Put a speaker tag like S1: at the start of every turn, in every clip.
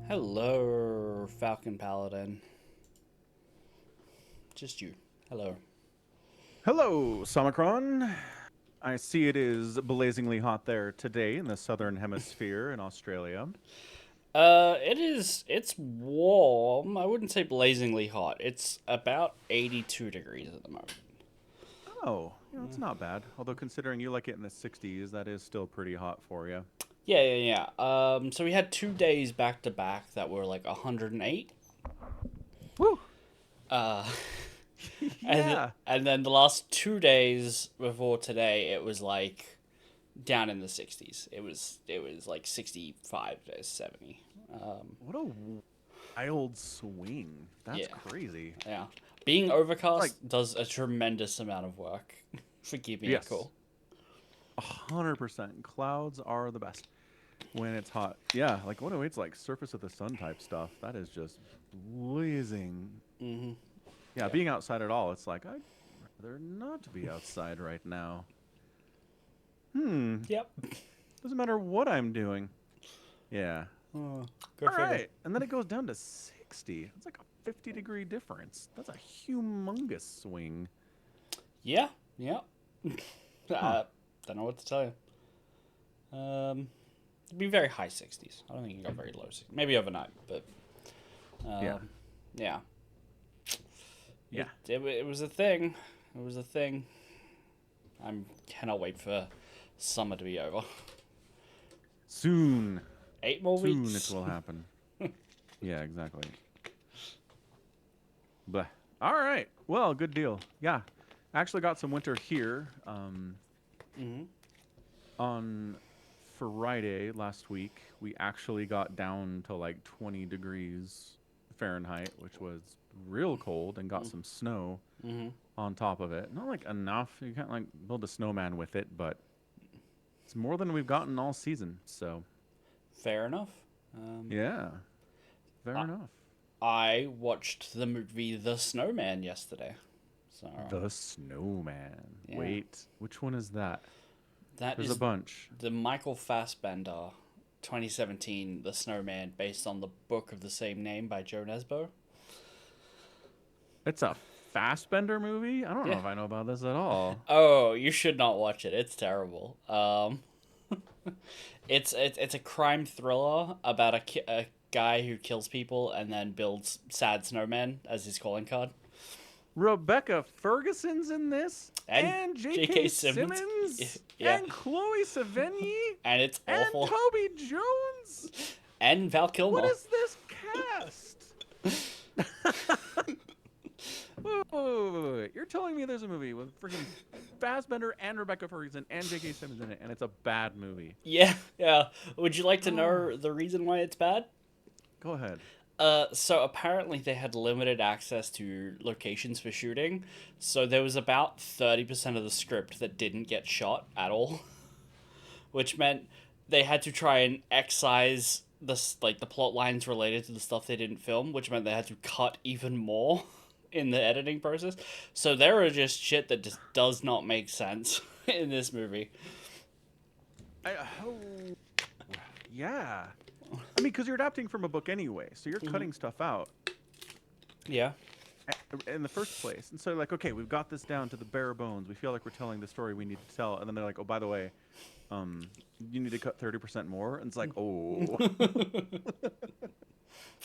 S1: Hello, Falcon Paladin. Just you. Hello.
S2: Hello, Somicron. I see it is blazingly hot there today in the southern hemisphere in Australia.
S1: It's warm. I wouldn't say blazingly hot. It's about 82 degrees at the moment.
S2: Oh, it's not bad. Although considering you like it in the 60s, that is still pretty hot for you.
S1: Yeah. So we had 2 days back to back that were like 108.
S2: Woo!
S1: Uh, and
S2: Yeah.
S1: and then the last 2 days before today, it was like down in the 60s. It was like 65 to 70.
S2: What a wild swing. That's
S1: Yeah.
S2: crazy.
S1: Yeah. Being
S2: Like,
S1: overcast does a tremendous amount of work for keeping it
S2: yes,
S1: cool.
S2: 100%. Clouds are the best when it's hot. Yeah, like 108's like surface of the sun type stuff. That is just blazing.
S1: Hmm.
S2: Yeah,
S1: Yeah.
S2: being outside at all, it's like I'd rather not be outside right now. Hmm.
S1: Yep.
S2: Doesn't matter what I'm doing. Yeah.
S1: Oh, go
S2: All
S1: figure.
S2: right. And then it goes down to 60. That's like a 50-degree difference. That's a humongous swing.
S1: Yeah. Yeah.
S2: Huh.
S1: Don't know what to tell you. It'd be very high 60s. I don't think you got very low 60s. Maybe overnight, but
S2: Yeah.
S1: yeah.
S2: Yeah.
S1: It was a thing. It was a thing. I cannot wait for summer to be over.
S2: Soon.
S1: 8 more
S2: Soon it
S1: weeks.
S2: will happen. Yeah, exactly. But all right. Well, good deal. Yeah. Actually got some winter here.
S1: Hmm.
S2: On Friday last week, we actually got down to like 20 degrees Fahrenheit, which was real cold, and got some snow
S1: Hmm.
S2: on top of it. Not like enough. You can't like build a snowman with it, but it's more than we've gotten all season. So,
S1: Fair enough. Um,
S2: yeah, fair
S1: I,
S2: enough.
S1: I watched the movie The Snowman yesterday. So,
S2: The snowman.
S1: yeah.
S2: Wait, which one is that?
S1: That
S2: There's a
S1: is
S2: bunch.
S1: the Michael Fassbender 2017 The Snowman based on the book of the same name by Joe Nesbo.
S2: It's a Fastbender movie? I don't know
S1: Yeah.
S2: if I know about this at all.
S1: Oh, you should not watch it. It's terrible. It's a crime thriller about a guy who kills people and then builds sad snowmen as his calling card.
S2: Rebecca Ferguson's in this,
S1: And
S2: and
S1: J.K.
S2: J.K.
S1: Simmons.
S2: Simmons,
S1: Yeah.
S2: and Chloe Sevigny,
S1: And it's
S2: and
S1: awful.
S2: Toby Jones.
S1: And Val
S2: What
S1: Kilmer.
S2: is this cast? Wait. You're telling me there's a movie with freaking Fassbender and Rebecca Ferguson and J.K. Simmons in it, and it's a bad movie?
S1: Yeah, yeah. Would you like to
S2: Oh,
S1: know the reason why it's bad?
S2: go ahead.
S1: So apparently they had limited access to locations for shooting, so there was about 30% of the script that didn't get shot at all, which meant they had to try and excise the plot lines related to the stuff they didn't film, which meant they had to cut even more in the editing process. So there are just shit that just does not make sense in this movie.
S2: I, oh, yeah. I mean, because you're adapting from a book anyway, so you're
S1: Hmm.
S2: cutting stuff out
S1: Yeah.
S2: in the first place. And so, like, okay, we've got this down to the bare bones. We feel like we're telling the story we need to tell. And then they're like, oh, by the way, um, you need to cut 30% more. And it's like, oh,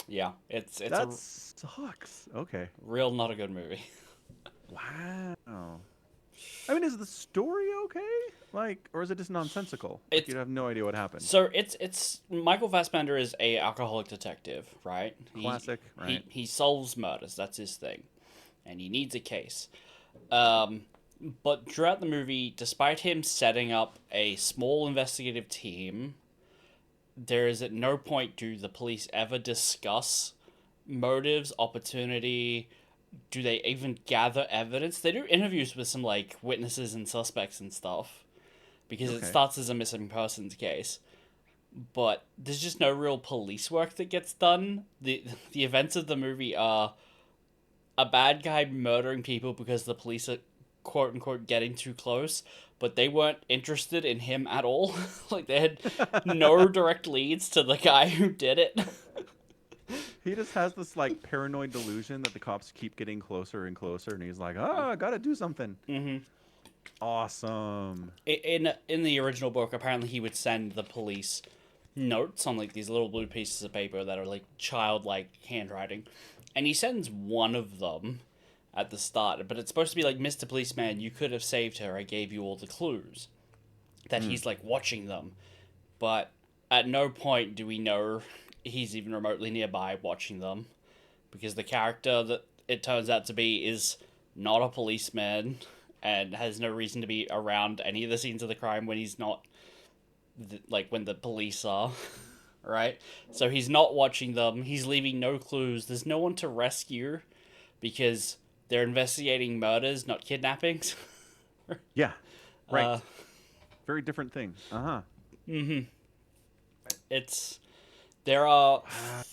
S1: Yeah, it's
S2: that
S1: a
S2: sucks. Okay.
S1: real not a good movie.
S2: Wow. I mean, is the story okay? Like, or is it just nonsensical? Like,
S1: It's
S2: you'd have no idea what happened.
S1: So it's Michael Fassbender is a alcoholic detective, right?
S2: Classic, right?
S1: He solves murders. That's his thing, and he needs a case. Um, but throughout the movie, despite him setting up a small investigative team, there is at no point do the police ever discuss motives, opportunity. Do they even gather evidence? They do interviews with some like witnesses and suspects and stuff because it
S2: Okay.
S1: starts as a missing persons case, but there's just no real police work that gets done. The events of the movie are a bad guy murdering people because the police are quote unquote getting too close, but they weren't interested in him at all. Like they had no direct leads to the guy who did it.
S2: He just has this like paranoid delusion that the cops keep getting closer and closer, and he's like, "Oh, I gotta do something."
S1: Mm-hmm.
S2: Awesome.
S1: In the original book, apparently he would send the police notes on like these little blue pieces of paper that are like childlike handwriting, and he sends one of them at the start, but it's supposed to be like, "Mr. Policeman, you could have saved her. I gave you all the clues." That
S2: Mm.
S1: he's like watching them, but at no point do we know he's even remotely nearby watching them, because the character that it turns out to be is not a policeman and has no reason to be around any of the scenes of the crime when he's not, like when the police are, right? So he's not watching them. He's leaving no clues. There's no one to rescue because they're investigating murders, not kidnappings.
S2: Yeah.
S1: Uh,
S2: Right. Very different thing. Uh-huh.
S1: it's there are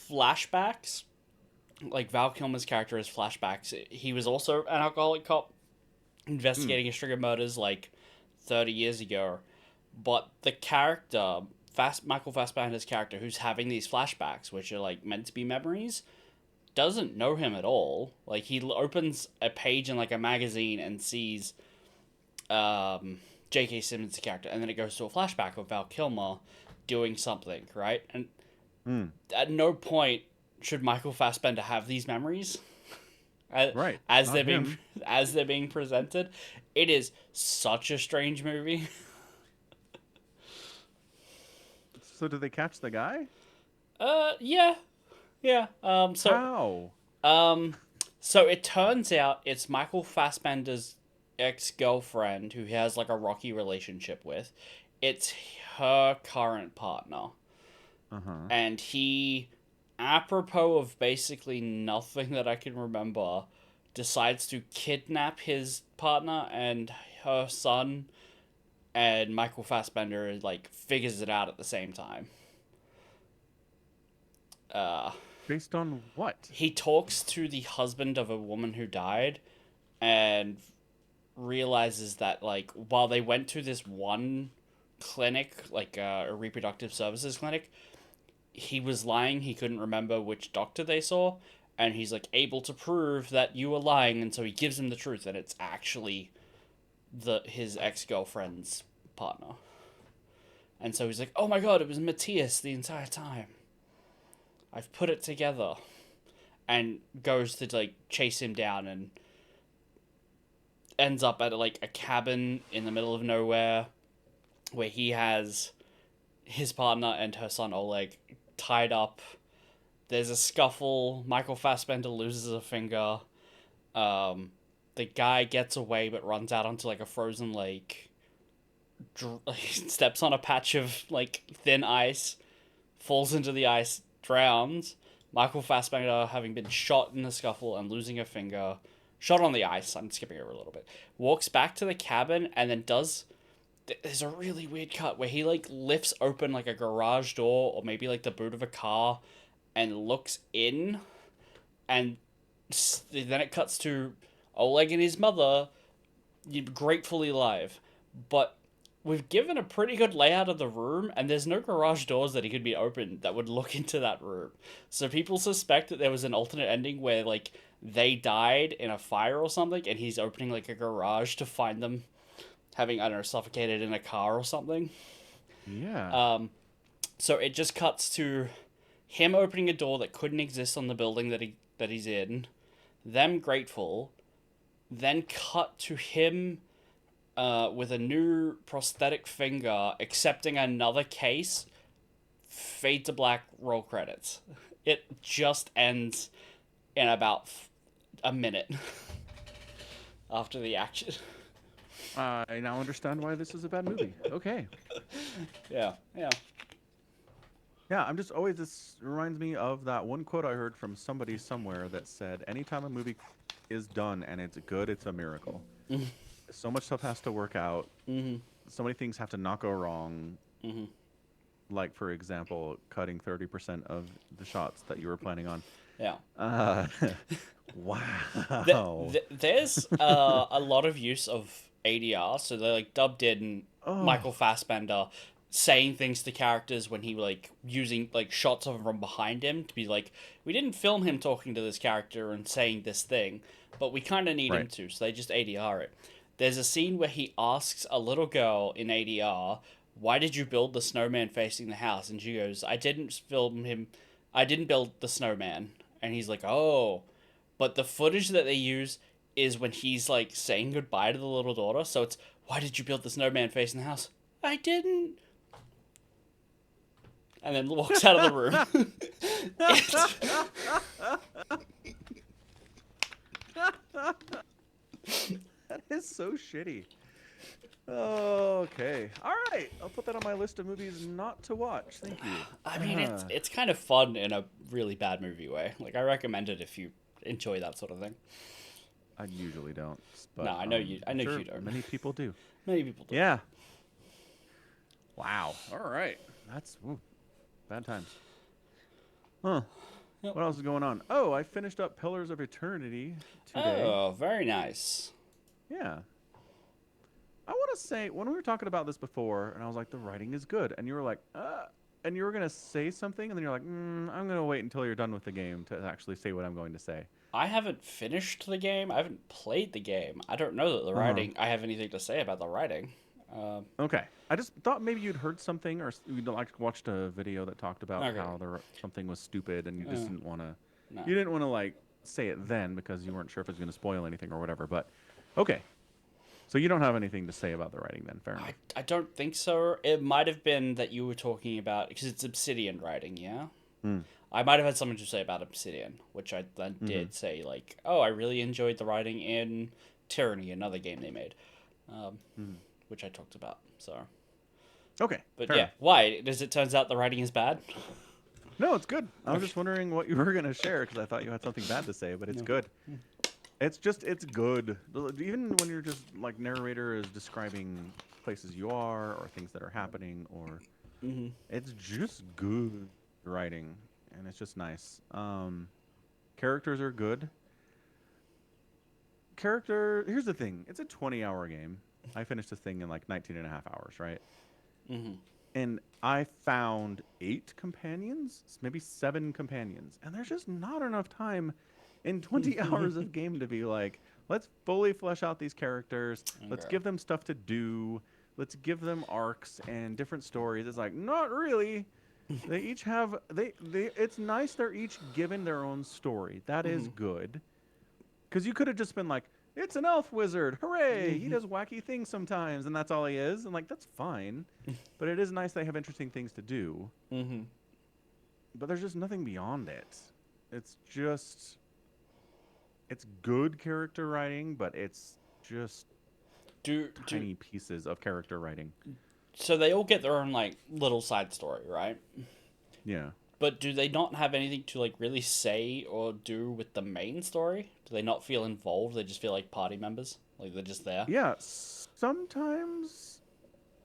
S1: flashbacks. Like Val Kilmer's character has flashbacks. He was also an alcoholic cop
S2: Mm.
S1: investigating a string of murders like 30 years ago. But the character, Michael Fassbender's character, who's having these flashbacks, which are like meant to be memories, doesn't know him at all. Like he opens a page in like a magazine and sees J.K. Simmons' character, and then it goes to a flashback of Val Kilmer doing something, right? And
S2: Mm.
S1: at no point should Michael Fassbender have these memories as,
S2: Right.
S1: as
S2: Not
S1: they're being
S2: him.
S1: as they're being presented. It is such a strange movie.
S2: So do they catch the guy?
S1: Yeah, yeah.
S2: How?
S1: Um, so it turns out it's Michael Fassbender's ex girlfriend who he has like a rocky relationship with. It's her current partner,
S2: Uh-huh.
S1: and he, apropos of basically nothing that I can remember, decides to kidnap his partner and her son, and Michael Fassbender like figures it out at the same time. Uh,
S2: Based on what?
S1: he talks to the husband of a woman who died, and realizes that like while they went to this one clinic, like a reproductive services clinic, he was lying. He couldn't remember which doctor they saw, and he's like able to prove that you were lying, and so he gives him the truth, and it's actually his ex girlfriend's partner. And so he's like, "Oh my god, it was Matthias the entire time. I've put it together." And goes to like chase him down and ends up at like a cabin in the middle of nowhere where he has his partner and her son Oleg tied up. There's a scuffle. Michael Fassbender loses a finger. The guy gets away but runs out onto like a frozen lake. Steps on a patch of like thin ice, falls into the ice, drowns. Michael Fassbender, having been shot in the scuffle and losing a finger, shot on the ice. I'm skipping over a little bit. Walks back to the cabin and then does. There's a really weird cut where he like lifts open like a garage door or maybe like the boot of a car and looks in, and then it cuts to Oleg and his mother, gratefully alive. But we've given a pretty good layout of the room, and there's no garage doors that he could be opened that would look into that room. So people suspect that there was an alternate ending where like they died in a fire or something, and he's opening like a garage to find them having, I don't know, suffocated in a car or something.
S2: Yeah.
S1: So it just cuts to him opening a door that couldn't exist on the building that he's in, them grateful, then cut to him with a new prosthetic finger accepting another case, fade to black, roll credits. It just ends in about a minute after the action.
S2: I now understand why this is a bad movie. Okay.
S1: Yeah, yeah.
S2: Yeah, I'm just always, this reminds me of that one quote I heard from somebody somewhere that said, anytime a movie is done and it's good, it's a miracle. So much stuff has to work out.
S1: Mm-hmm.
S2: So many things have to not go wrong.
S1: Mm-hmm.
S2: Like, for example, cutting 30% of the shots that you were planning on.
S1: Yeah.
S2: Uh, wow.
S1: There's a lot of use of ADR, so they like dubbed in
S2: Oh,
S1: Michael Fassbender saying things to characters when he like using like shots of him from behind him to be like, we didn't film him talking to this character and saying this thing, but we kind of need him
S2: Right.
S1: to, so they just ADR it. There's a scene where he asks a little girl in ADR, "Why did you build the snowman facing the house?" And she goes, "I didn't film him. I didn't build the snowman." And he's like, "Oh." But the footage that they use is when he's like saying goodbye to the little daughter. So it's, "Why did you build the snowman facing the house?" "I didn't." And then walks out of the room.
S2: That is so shitty. Okay. All right. I'll put that on my list of movies not to watch. Thank you.
S1: I mean, it's kind of fun in a really bad movie way. Like, I recommend it if you enjoy that sort of thing.
S2: I usually don't, but
S1: No, I know you. I
S2: I'm
S1: know
S2: sure
S1: you don't.
S2: many people do.
S1: Many people do.
S2: Yeah. Wow. All right. That's bad times. Huh.
S1: Yep.
S2: What else is going on? Oh, I finished up Pillars of Eternity today.
S1: Oh, very nice.
S2: Yeah. I want to say, when we were talking about this before, and I was like, the writing is good, and you were like, and you were going to say something, and then you're like, I'm going to wait until you're done with the game to actually say what I'm going to say.
S1: I haven't finished the game. I haven't played the game. I don't know that the writing. I have anything to say about the writing.
S2: Okay. I just thought maybe you'd heard something, or you'd like watched a video that talked about
S1: Okay.
S2: how something was stupid, and you just didn't want to.
S1: No.
S2: You didn't want to like say it then because you weren't sure if it was going to spoil anything or whatever. But okay. So you don't have anything to say about the writing then, fair enough.
S1: I don't think so. It might have been that you were talking about, because it's Obsidian writing, yeah? I might have had something to say about Obsidian, which I then did say, like, oh, I really enjoyed the writing in Tyranny, another game they made, which I talked about, so.
S2: Okay.
S1: But
S2: fair
S1: yeah,
S2: enough.
S1: why? Does it turns out the writing is bad?
S2: No, it's good. I was just wondering what you were going to share because I thought you had something bad to say, but it's good. It's good. Even when you're just like narrator is describing places you are or things that are happening, or it's just good writing, and it's just nice. Characters are good. Here's the thing. It's a 20-hour game. I finished this thing in like 19 and a half hours, right? And I found 8 companions, maybe 7 companions, and there's just not enough time in 20 hours of game to be like, let's fully flesh out these characters. Let's give them stuff to do. Let's give them arcs and different stories. It's like, not really. They each have it's nice they're each given their own story. That is good. Cuz you could have just been like, it's an elf wizard. Hooray! He does wacky things sometimes and that's all he is. And like, that's fine. But it is nice they have interesting things to do. But there's just nothing beyond it. It's just it's good character writing, but it's just tiny pieces of character writing.
S1: So they all get their own, like, little side story, right?
S2: Yeah.
S1: But do they not have anything to, like, really say or do with the main story? Do they not feel involved? They just feel like party members? Like, they're just there?
S2: Yeah, sometimes.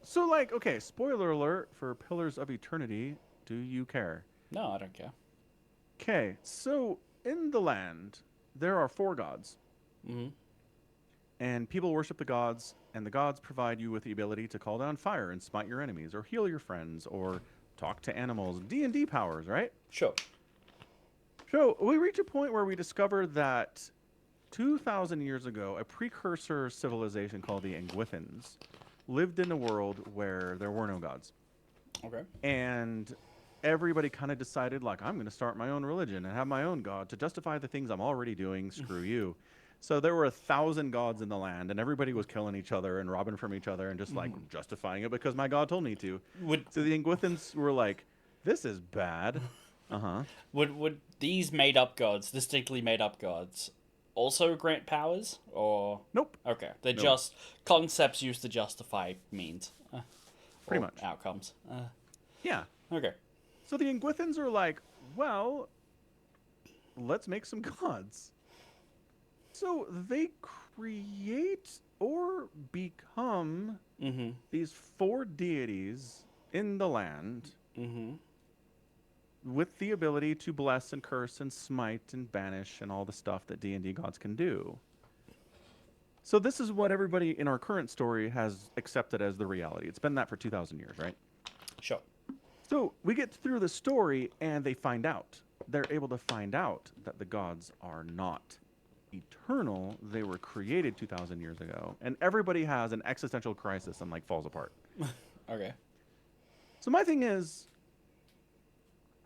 S2: So, like, okay, spoiler alert for Pillars of Eternity. Do you care?
S1: No, I don't care.
S2: Okay, so in the land, there are 4 gods. And people worship the gods, and the gods provide you with the ability to call down fire and smite your enemies, or heal your friends, or talk to animals. D&D powers, right?
S1: Sure.
S2: So we reach a point where we discover that 2,000 years ago, a precursor civilization called the Engwithans lived in a world where there were no gods.
S1: Okay.
S2: And everybody kind of decided, like, I'm going to start my own religion and have my own god to justify the things I'm already doing. Screw you. So there were 1,000 gods in the land, and everybody was killing each other and robbing from each other and just, like, justifying it because my god told me to. So the Engwithans were like, this is bad.
S1: Would these made-up gods, distinctly made-up gods, also grant powers? Or...
S2: Nope.
S1: Okay. They're just concepts used to justify means.
S2: Pretty
S1: or
S2: much.
S1: Outcomes.
S2: Yeah.
S1: Okay.
S2: So the Engwithans are like, well, let's make some gods. So they create or become these 4 deities in the land with the ability to bless and curse and smite and banish and all the stuff that D&D gods can do. So this is what everybody in our current story has accepted as the reality. It's been that for 2,000 years, right?
S1: Sure.
S2: So we get through the story, and they find out. They're able to find out that the gods are not eternal. They were created 2,000 years ago. And everybody has an existential crisis and, like, falls apart.
S1: Okay.
S2: So my thing is,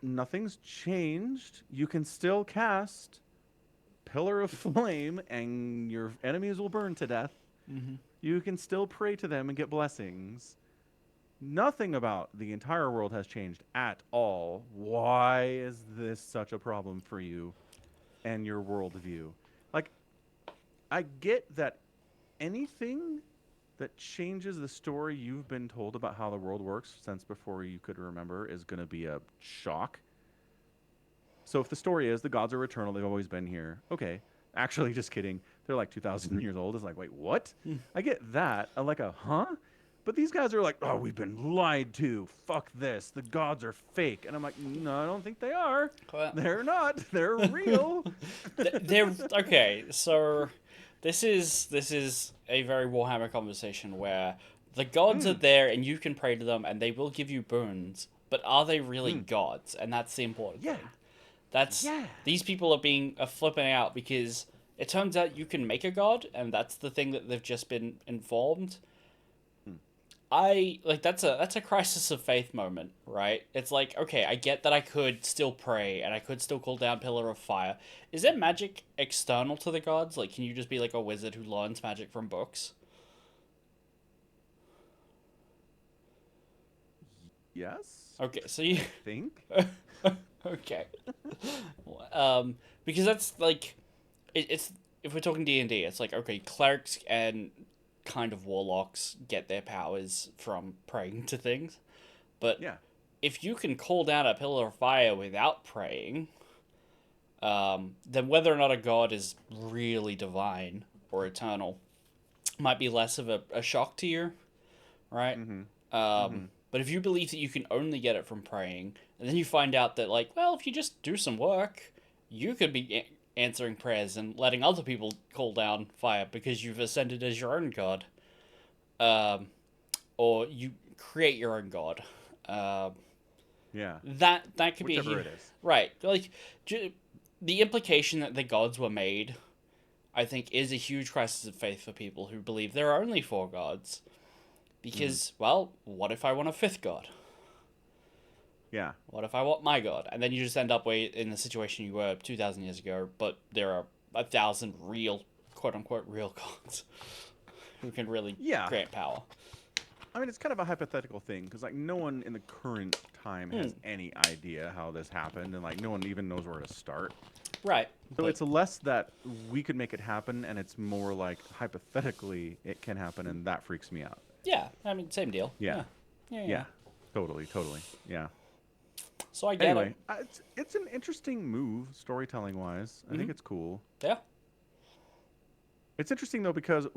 S2: nothing's changed. You can still cast Pillar of Flame, and your enemies will burn to death.
S1: Mm-hmm.
S2: You can still pray to them and get blessings. Nothing about the entire world has changed at all. Why is this such a problem for you and your worldview? Like, I get that anything that changes the story you've been told about how the world works since before you could remember is going to be a shock. So if the story is the gods are eternal, they've always been here. Okay. Actually, just kidding. They're like 2,000 years old. It's like, wait, what? I get that. I'm like, huh? But these guys are like, oh, we've been lied to. Fuck this. The gods are fake. And I'm like, no, I don't think they are.
S1: Well,
S2: They're not. They're real.
S1: they're okay. So this is a very Warhammer conversation where the gods are there and you can pray to them and they will give you boons. But are they really gods? And that's the important
S2: Yeah.
S1: thing. That's
S2: Yeah.
S1: These people are flipping out because it turns out you can make a god, and that's the thing that they've just been informed. That's a crisis of faith moment, right? It's like, okay, I get that I could still pray and I could still call down Pillar of Fire. Is there magic external to the gods? Like, can you just be like a wizard who learns magic from books?
S2: Yes.
S1: Okay, so you
S2: I think.
S1: okay, because that's like, it's if we're talking D&D, it's like, okay, clerics and kind of warlocks get their powers from praying to things, but
S2: Yeah.
S1: if you can call down a pillar of fire without praying, then whether or not a god is really divine or eternal might be less of a shock to you, right? But if you believe that you can only get it from praying, and then you find out that, like, well, if you just do some work, you could be answering prayers and letting other people call down fire because you've ascended as your own god. Or you create your own god.
S2: Yeah.
S1: That could
S2: Whichever
S1: be
S2: it is.
S1: right. Like, the implication that the gods were made, I think, is a huge crisis of faith for people who believe there are only four gods. Because, well, what if I want a fifth god?
S2: Yeah.
S1: What if I want my god? And then you just end up in the situation you were 2,000 years ago, but there are 1,000 real, quote-unquote, real gods who can really grant power.
S2: I mean, it's kind of a hypothetical thing because, like, no one in the current time has any idea how this happened, and, like, no one even knows where to start.
S1: Right.
S2: So it's less that we could make it happen, and it's more like hypothetically it can happen, and that freaks me out.
S1: Yeah, I mean, same deal.
S2: Yeah.
S1: Yeah.
S2: Totally. Yeah.
S1: So I get
S2: Anyway, it's an interesting move, storytelling wise. I think it's cool.
S1: Yeah.
S2: It's interesting though because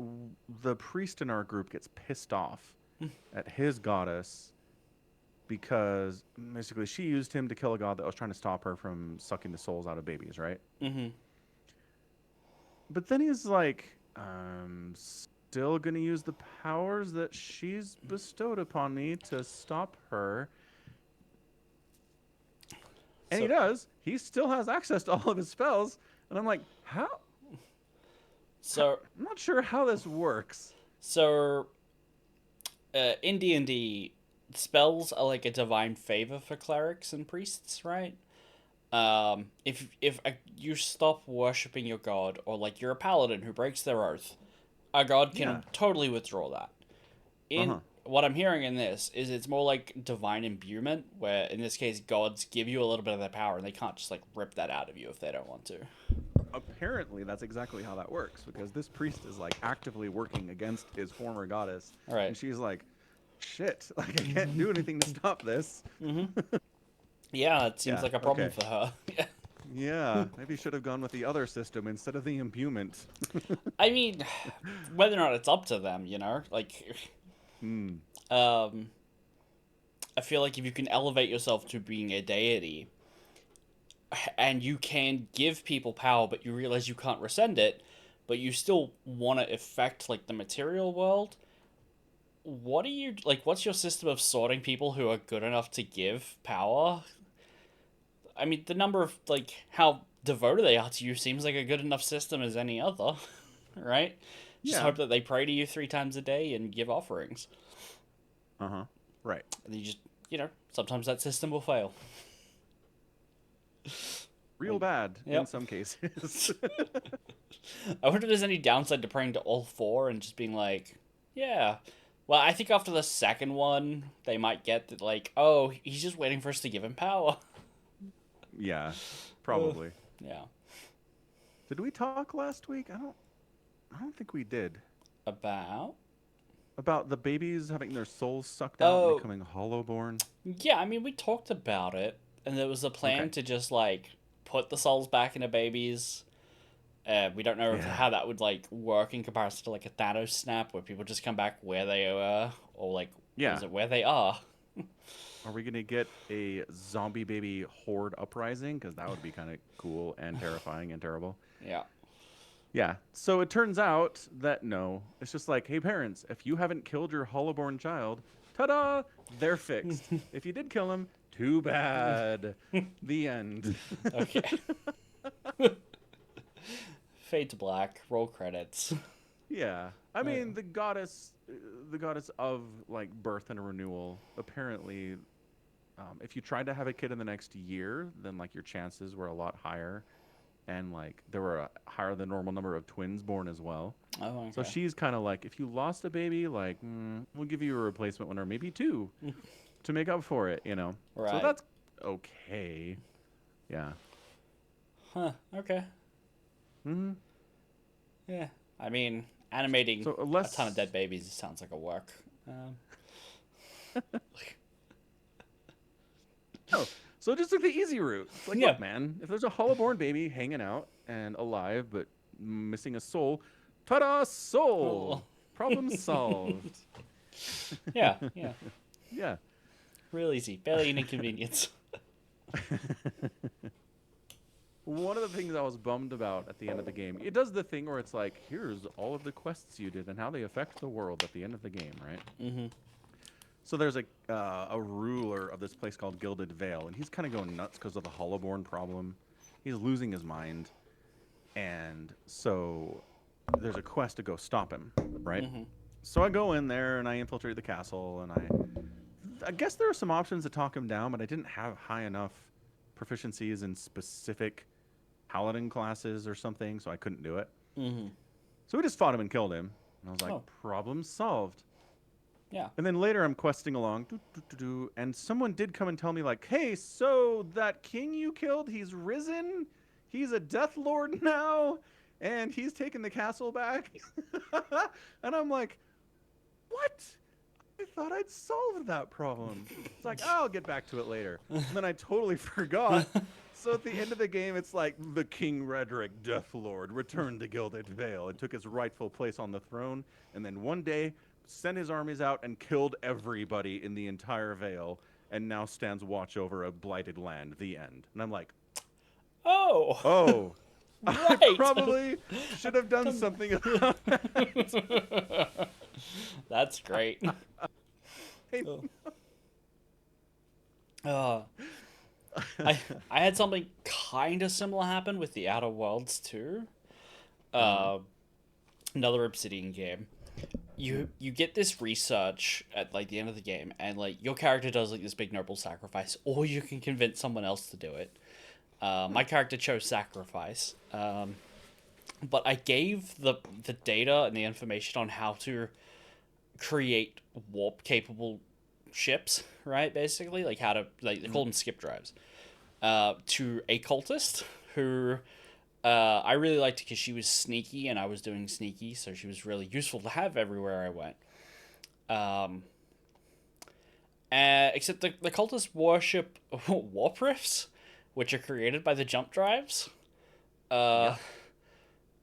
S2: the priest in our group gets pissed off at his goddess because basically she used him to kill a god that was trying to stop her from sucking the souls out of babies, right?
S1: Mm-hmm.
S2: But then he's like, still gonna use the powers that she's bestowed upon me to stop her. And he does. He still has access to all of his spells. And I'm like, how?
S1: So
S2: I'm not sure how this works.
S1: So, in D&D, spells are like a divine favor for clerics and priests, right? If you stop worshipping your god, or like you're a paladin who breaks their oath, a god can totally withdraw that. What I'm hearing in this is it's more like divine imbuement, where in this case gods give you a little bit of their power and they can't just like rip that out of you if they don't want to.
S2: Apparently that's exactly how that works, because this priest is like actively working against his former goddess.
S1: Right.
S2: And she's like, shit, like I can't do anything to stop this.
S1: Yeah, it seems like a problem for her.
S2: Yeah, maybe should have gone with the other system instead of the imbuement.
S1: I mean, whether or not it's up to them, you know? Like, I feel like if you can elevate yourself to being a deity, and you can give people power, but you realize you can't rescind it, but you still want to affect, like, the material world, what are you like? What's your system of sorting people who are good enough to give power? I mean, the number of like how devoted they are to you seems like a good enough system as any other, right? Just
S2: Yeah.
S1: hope that they pray to you 3 times a day and give offerings.
S2: Uh-huh. Right.
S1: And you just, sometimes that system will fail.
S2: Real
S1: Like,
S2: bad in
S1: yep.
S2: some cases.
S1: I wonder if there's any downside to praying to all four and just being like, yeah. Well, I think after the second one, they might get that, like, oh, he's just waiting for us to give him power.
S2: Yeah,
S1: Uh,
S2: probably.
S1: yeah.
S2: Did we talk last week? I don't think we did.
S1: About?
S2: About the babies having their souls sucked out and
S1: Oh,
S2: becoming hollowborn.
S1: yeah, I mean, we talked about it, and there was a plan
S2: Okay.
S1: to just, like, put the souls back into babies. We don't know
S2: Yeah.
S1: how that would, like, work in comparison to, like, a Thanos snap, where people just come back where they were, or, like,
S2: Yeah.
S1: is it where they are?
S2: Are we gonna get a zombie baby horde uprising? Because that would be kind of cool and terrifying and terrible.
S1: Yeah.
S2: Yeah. So it turns out that no, it's just like, hey parents, if you haven't killed your hollowborn child, ta-da, they're fixed. If you did kill him, too bad. The end.
S1: Okay. Fade to black. Roll credits.
S2: Yeah. I
S1: Uh,
S2: mean, the goddess of like birth and renewal, apparently, if you tried to have a kid in the next year, then like your chances were a lot higher. And like there were a higher than normal number of twins born as well.
S1: oh,
S2: So
S1: okay.
S2: she's kind of like, if you lost a baby, like, we'll give you a replacement one or maybe two to make up for it, you know? So
S1: Right.
S2: that's okay. Yeah.
S1: Huh. Okay.
S2: hmm
S1: Yeah. I mean, animating
S2: So
S1: a ton of
S2: unless
S1: dead babies sounds like a work. Um,
S2: Oh, so just took the easy route. It's like,
S1: yeah.
S2: look, man, if there's a hollowborn baby hanging out and alive but missing a soul, ta-da,
S1: Oh.
S2: soul! Problem solved.
S1: Yeah. Yeah.
S2: Yeah.
S1: Real easy. Barely an inconvenience.
S2: One of the things I was bummed about at the end of the game, it does the thing where it's like, here's all of the quests you did and how they affect the world at the end of the game, right?
S1: Mm-hmm.
S2: So there's a ruler of this place called Gilded Vale, and he's kind of going nuts because of the hollowborn problem. He's losing his mind, and so there's a quest to go stop him, right?
S1: Mm-hmm.
S2: So I go in there and I infiltrate the castle, and I guess there are some options to talk him down, but I didn't have high enough proficiencies in specific paladin classes or something, so I couldn't do it.
S1: Mm-hmm.
S2: So we just fought him and killed him, and I was like,
S1: Oh.
S2: problem solved.
S1: Yeah.
S2: And then later I'm questing along, and someone did come and tell me, like, hey, so that king you killed, he's risen? He's a Death Lord now? And he's taken the castle back? And I'm like, what? I thought I'd solved that problem. It's like, oh, I'll get back to it later. And then I totally forgot. So at the end of the game, it's like the King Redrick, Death Lord, returned to Gilded Vale and took his rightful place on the throne. And then one day, sent his armies out and killed everybody in the entire Vale, and now stands watch over a blighted land. The end. And I'm like,
S1: Oh.
S2: oh, I
S1: Right.
S2: probably should have done something about that.
S1: That's great.
S2: Hey,
S1: Oh. Uh, I had something kind of similar happen with the Outer Worlds too.
S2: uh-huh.
S1: Another Obsidian game. You get this research at like the end of the game, and like your character does like this big noble sacrifice, or you can convince someone else to do it. My character chose sacrifice, but I gave the data and the information on how to create warp capable ships, right? Basically, like how to like they call them skip drives. To a cultist who I really liked because she was sneaky and I was doing sneaky, so she was really useful to have everywhere I went. Um, except the cultists worship warp rifts, which are created by the jump drives. Uh,
S2: Yep.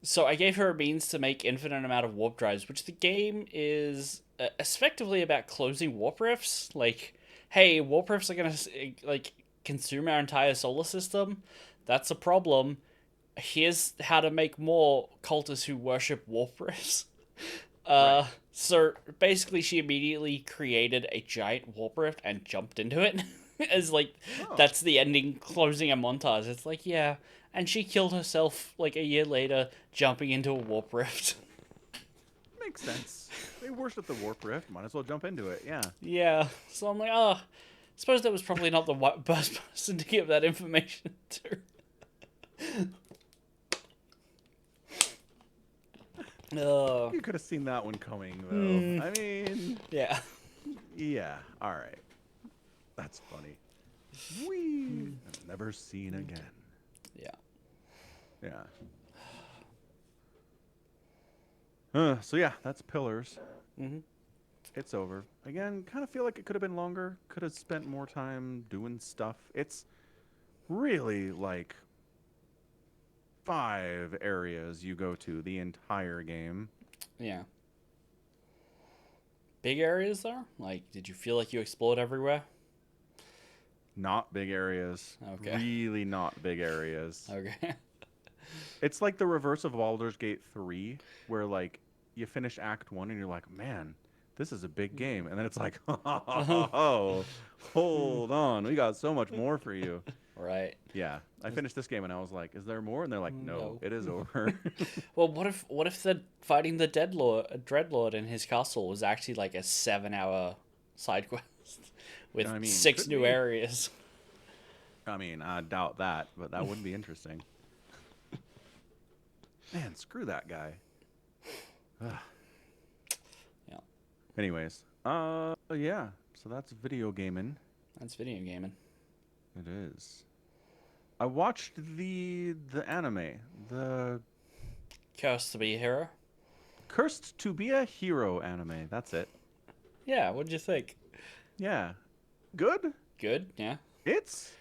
S1: so I gave her a means to make infinite amount of warp drives, which the game is effectively about closing warp rifts. Like, hey, warp rifts are gonna like consume our entire solar system. That's a problem. Here's how to make more cultists who worship warp rifts.
S2: Right.
S1: So basically, she immediately created a giant warp rift and jumped into it. As like,
S2: Oh,
S1: that's the ending, closing a montage. It's like, yeah, and she killed herself like a year later, jumping into a warp rift.
S2: makes sense. They worship the warp rift. Might as well jump into it. Yeah.
S1: Yeah, so I'm like, oh, I suppose that was probably not the best person to give that information to. Oh,
S2: You could have seen that one coming, though. I mean,
S1: yeah.
S2: yeah. All right. That's funny. We never seen again.
S1: Yeah.
S2: Yeah. So yeah, that's Pillars.
S1: Mm-hmm.
S2: It's over. Again, kind of feel like it could have been longer. Could have spent more time doing stuff. It's really like 5 areas you go to the entire game.
S1: Yeah. Big areas there? Like, did you feel like you explored everywhere?
S2: Not big areas.
S1: Okay.
S2: Really not big areas.
S1: Okay.
S2: It's like the reverse of Baldur's Gate 3, where like you finish Act 1 and you're like, man, this is a big game. And then it's like, oh, hold on. We got so much more for you.
S1: Right.
S2: Yeah. I finished this game and I was like, is there more? And they're like, no,
S1: No.
S2: it is over.
S1: Well, what if the fighting the Dreadlord in his castle was actually like a 7-hour side quest with
S2: I mean,
S1: 6
S2: could
S1: new
S2: be.
S1: areas?
S2: I mean, I doubt that, but that wouldn't be interesting. Man, screw that guy. Ugh.
S1: Yeah,
S2: Anyways, yeah. So that's video gaming.
S1: that's video gaming.
S2: It is. I watched the anime, the
S1: Cursed to be a hero.
S2: Cursed to be a Hero anime. That's it.
S1: Yeah, what'd you think?
S2: Yeah. Good.
S1: Good. Yeah.
S2: It's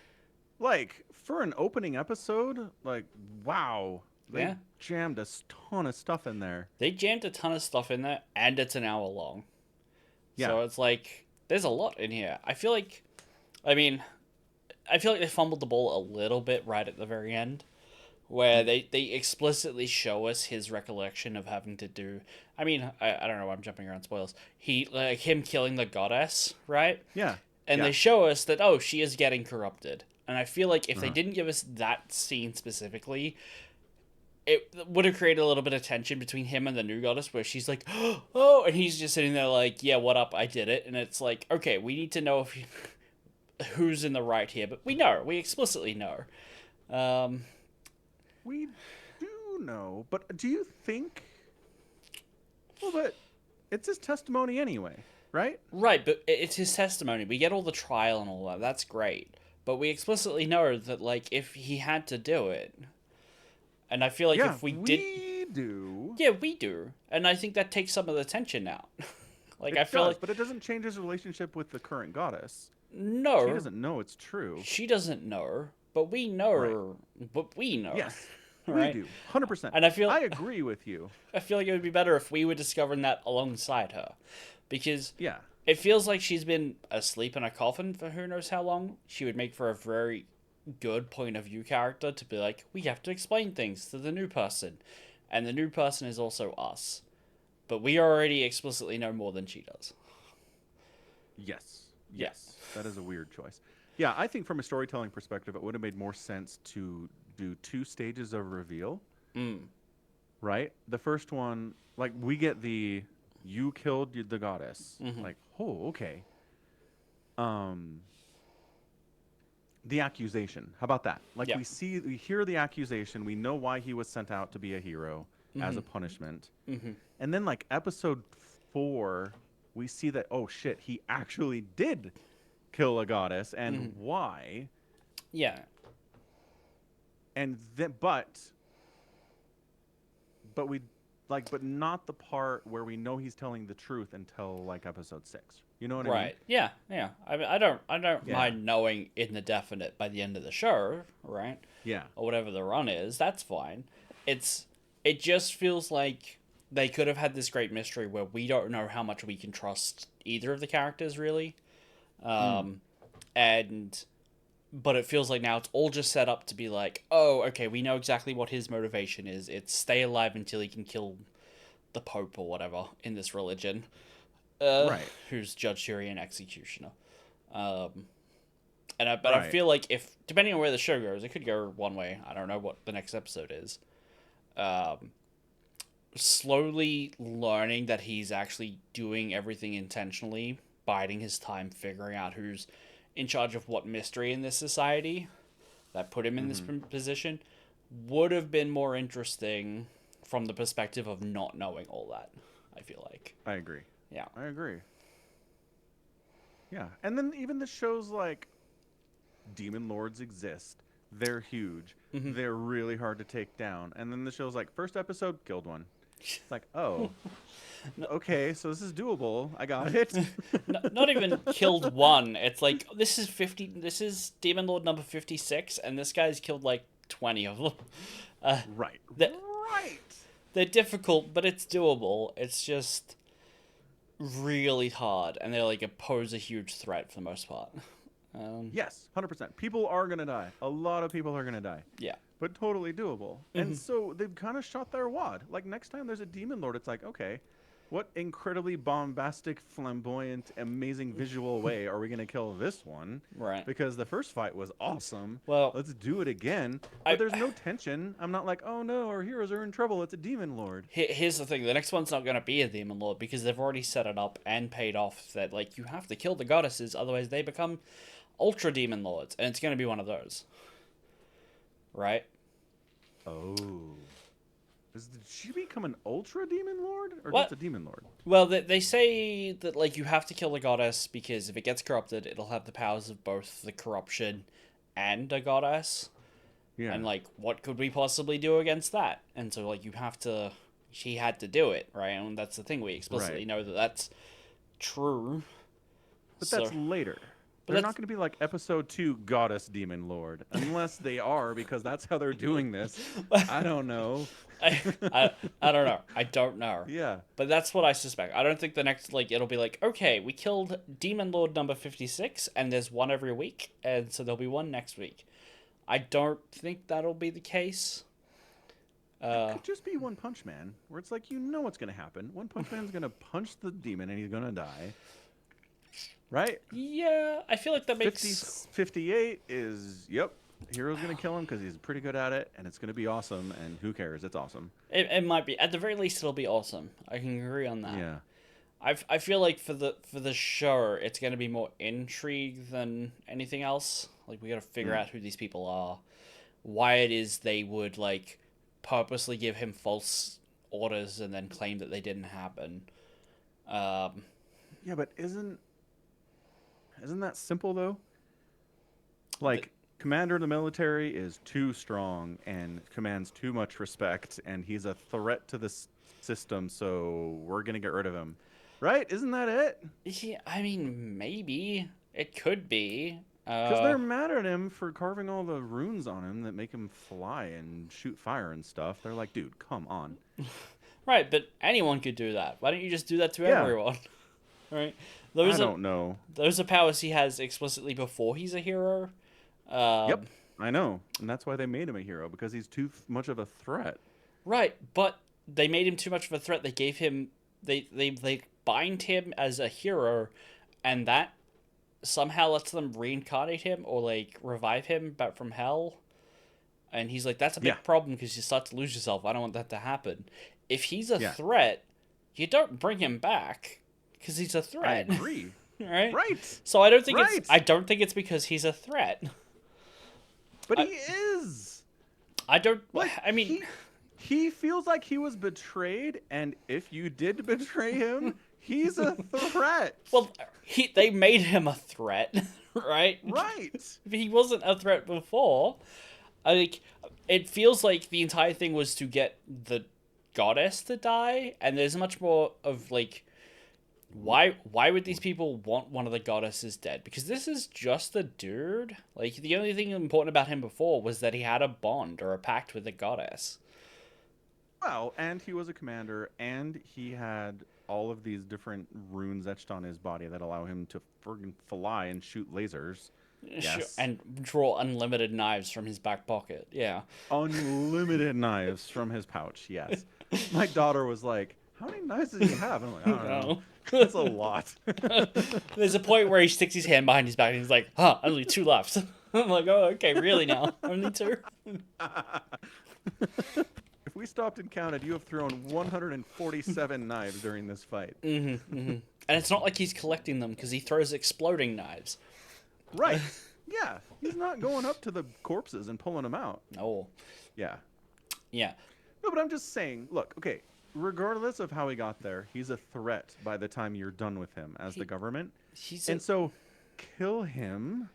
S2: like for an opening episode, like wow, they
S1: Yeah.
S2: jammed a ton of stuff in there.
S1: They jammed a ton of stuff in there, and it's an hour long.
S2: Yeah.
S1: So it's like there's a lot in here. I mean, I feel like they fumbled the ball a little bit right at the very end, where they explicitly show us his recollection of having to do. I mean, I don't know why I'm jumping around spoilers. Him killing the goddess, right?
S2: Yeah.
S1: And
S2: Yeah.
S1: they show us that, oh, she is getting corrupted. And I feel like if they
S2: Uh-huh.
S1: didn't give us that scene specifically, it would have created a little bit of tension between him and the new goddess, where she's like, oh, and he's just sitting there like, yeah, what up, I did it. And it's like, okay, we need to know who's in the right here, but we explicitly know.
S2: We do know, but do you think? Well, but it's his testimony anyway, right?
S1: Right, but it's his testimony. We get all the trial and all that. That's great. But we explicitly know that, like, if he had to do it, and I feel like
S2: Yeah,
S1: if we
S2: we
S1: did,
S2: do.
S1: yeah, we do, and I think that takes some of the tension out. Like,
S2: It
S1: I feel
S2: does,
S1: like
S2: but it doesn't change his relationship with the current goddess.
S1: no,
S2: She doesn't know it's true.
S1: she doesn't know, but we know,
S2: Right.
S1: but we know.
S2: Yes,
S1: Right?
S2: we do, 100%.
S1: And
S2: I agree with you.
S1: I feel like it would be better if we were discovering that alongside her, because
S2: Yeah,
S1: it feels like she's been asleep in a coffin for who knows how long. She would make for a very good point of view character to be like, we have to explain things to the new person. And the new person is also us. But we already explicitly know more than she does.
S2: yes,
S1: Yeah.
S2: yes. That is a weird choice. Yeah, I think from a storytelling perspective, it would have made more sense to do 2 stages of reveal.
S1: Mm.
S2: Right? The first one, like we get the you killed the goddess.
S1: Mhm.
S2: Like, oh, okay. The accusation. How about that? Like
S1: Yeah.
S2: we hear the accusation, we know why he was sent out to be a hero as a punishment.
S1: Mhm.
S2: And then like episode 4, we see that oh shit, he actually did kill a goddess and why?
S1: Yeah.
S2: And then but we like but not the part where we know he's telling the truth until like episode 6. You know what I mean?
S1: Right. Yeah. Yeah. I mean, I don't
S2: Yeah.
S1: mind knowing in the definite by the end of the show, right?
S2: Yeah.
S1: Or whatever the run is. That's fine. It just feels like they could have had this great mystery where we don't know how much we can trust either of the characters really, and but it feels like now it's all just set up to be like, oh, okay, we know exactly what his motivation is. It's stay alive until he can kill the Pope or whatever in this religion,
S2: Right.
S1: who's judge, jury, and executioner. Um, but I
S2: Right.
S1: feel like if depending on where the show goes, it could go one way. I don't know what the next episode is. Um, Slowly learning that he's actually doing everything intentionally, biding his time, figuring out who's in charge of what mystery in this society that put him in this
S2: Mm-hmm.
S1: position, would have been more interesting from the perspective of not knowing all that. I feel like,
S2: I agree.
S1: yeah.
S2: I agree. Yeah. And then even the shows like demon lords exist. They're huge.
S1: Hmm.
S2: They're really hard to take down. And then the show's like, first episode, killed one. It's like, oh, okay, so this is doable. I got it.
S1: Not even killed one. It's like this is 50. This is Demon Lord number 56, and this guy's killed like 20 of them.
S2: Right.
S1: They're,
S2: Right.
S1: they're difficult, but it's doable. It's just really hard, and they like pose a huge threat for the most part.
S2: Yes, 100%. People are going to die. A lot of people are going to die.
S1: Yeah.
S2: But totally doable. And so they've kind of shot their wad. Like next time there's a demon lord, it's like, okay, what incredibly bombastic, flamboyant, amazing visual way are we going to kill this one?
S1: Right.
S2: Because the first fight was awesome.
S1: Well,
S2: Let's do it again. But there's no tension. I'm not like, oh no, our heroes are in trouble. It's a demon lord.
S1: here's the thing: the next one's not going to be a demon lord because they've already set it up and paid off that like you have to kill the goddesses, otherwise they become ultra demon lords, and it's going to be one of those, right?
S2: Oh. Did she become an ultra demon lord or
S1: What?
S2: just a demon lord?
S1: Well, they say that like you have to kill the goddess because if it gets corrupted, it'll have the powers of both the corruption and a goddess.
S2: Yeah.
S1: And like, what could we possibly do against that? And so like you have to. She had to do it, right? And that's the thing. We explicitly
S2: Right.
S1: know that that's true.
S2: But
S1: So-
S2: that's later.
S1: But
S2: They're
S1: that's-
S2: not going to be like episode 2 goddess demon lord unless they are because that's how they're doing this. I don't know.
S1: I don't know. I don't know.
S2: Yeah.
S1: But that's what I suspect. I don't think the next like it'll be like, okay, we killed Demon Lord number 56 and there's one every week, and so there'll be one next week. I don't think that'll be the case.
S2: It could just be One Punch Man where it's like you know what's going to happen. One Punch Man's going to punch the demon and he's going to die. Right?
S1: Yeah, I feel like that makes
S2: 58 is yep, hero's going to kill him cuz he's pretty good at it and it's going to be awesome and who cares? It's awesome.
S1: it might be at the very least it'll be awesome. I can agree on that.
S2: Yeah.
S1: I feel like for the show it's going to be more intrigue than anything else. Like we got to figure out who these people are, why it is they would like purposely give him false orders and then claim that they didn't happen.
S2: Yeah, but isn't that simple though? Like commander of the military is too strong and commands too much respect and he's a threat to the system, so we're going to get rid of him. Right? Isn't that it?
S1: Yeah, I mean maybe it could be.
S2: Because they're mad at him for carving all the runes on him that make him fly and shoot fire and stuff. They're like, dude, come on.
S1: Right, but anyone could do that. Why don't you just do that to
S2: Yeah.
S1: everyone? Right?
S2: I don't know.
S1: Those are powers he has explicitly before he's a hero.
S2: Yep, I know. And that's why they made him a hero, because he's too much of a threat.
S1: Right, but they made him too much of a threat. They gave him they bind him as a hero, and that somehow lets them reincarnate him or like revive him back from hell. And he's like, that's a big
S2: Yeah.
S1: problem because you start to lose yourself. I don't want that to happen. If he's a
S2: Yeah.
S1: threat, you don't bring him back because he's a
S2: I
S1: threat.
S2: agree.
S1: Right?
S2: Right.
S1: So I don't think
S2: Right.
S1: I don't think it's because he's a threat.
S2: But he is.
S1: I don't.
S2: Like,
S1: I mean,
S2: he feels like he was betrayed, and if you did betray him, he's a threat.
S1: well, they made him a threat, right?
S2: Right.
S1: If he wasn't a threat before, I think it feels like the entire thing was to get the goddess to die, and there's much more of like, why would these people want one of the goddesses dead? Because this is just a dude. Like the only thing important about him before was that he had a bond or a pact with the goddess.
S2: Well, and he was a commander, and he had all of these different runes etched on his body that allow him to friggin' fly and shoot lasers. Yes.
S1: And draw unlimited knives from his back pocket. Yeah.
S2: Unlimited knives from his pouch, yes. My daughter was like, how many knives does he have? And I'm like, I don't know.
S1: No.
S2: That's a lot.
S1: There's a point where he sticks his hand behind his back and he's like, huh, only two left. I'm like, oh, okay, really now? Only two?
S2: If we stopped and counted, you have thrown 147 knives during this fight.
S1: And it's not like he's collecting them because he throws exploding knives.
S2: Right. Yeah. He's not going up to the corpses and pulling them out.
S1: Oh.
S2: Yeah.
S1: Yeah.
S2: No, but I'm just saying, look, okay, regardless of how he got there, he's a threat by the time you're done with him as the government. And so kill him,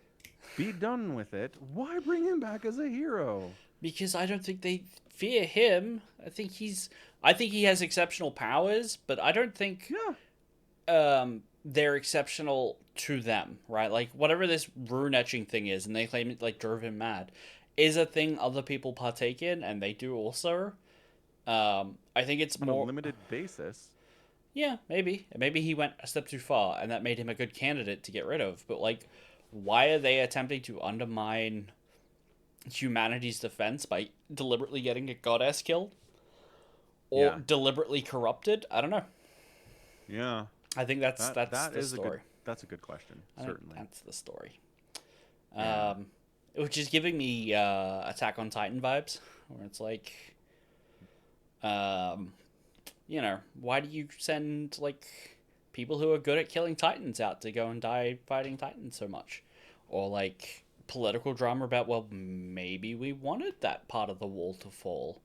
S2: be done with it. Why bring him back as a hero?
S1: Because I don't think they fear him. I think he has exceptional powers, but I don't think they're exceptional to them, right? Like whatever this rune etching thing is, and they claim it like drove him mad, is a thing other people partake in, and they do also. I think it's
S2: on
S1: more
S2: a limited basis.
S1: Yeah, maybe he went a step too far, and that made him a good candidate to get rid of. But like, why are they attempting to undermine humanity's defense by deliberately getting a goddess killed or deliberately corrupted? I don't know.
S2: Yeah,
S1: I think that's the story.
S2: That's a good question. Certainly,
S1: that's the story.
S2: Yeah.
S1: Which is giving me Attack on Titan vibes, where it's like, you know, why do you send like people who are good at killing Titans out to go and die fighting Titans so much, or like political drama about, well, maybe we wanted that part of the wall to fall,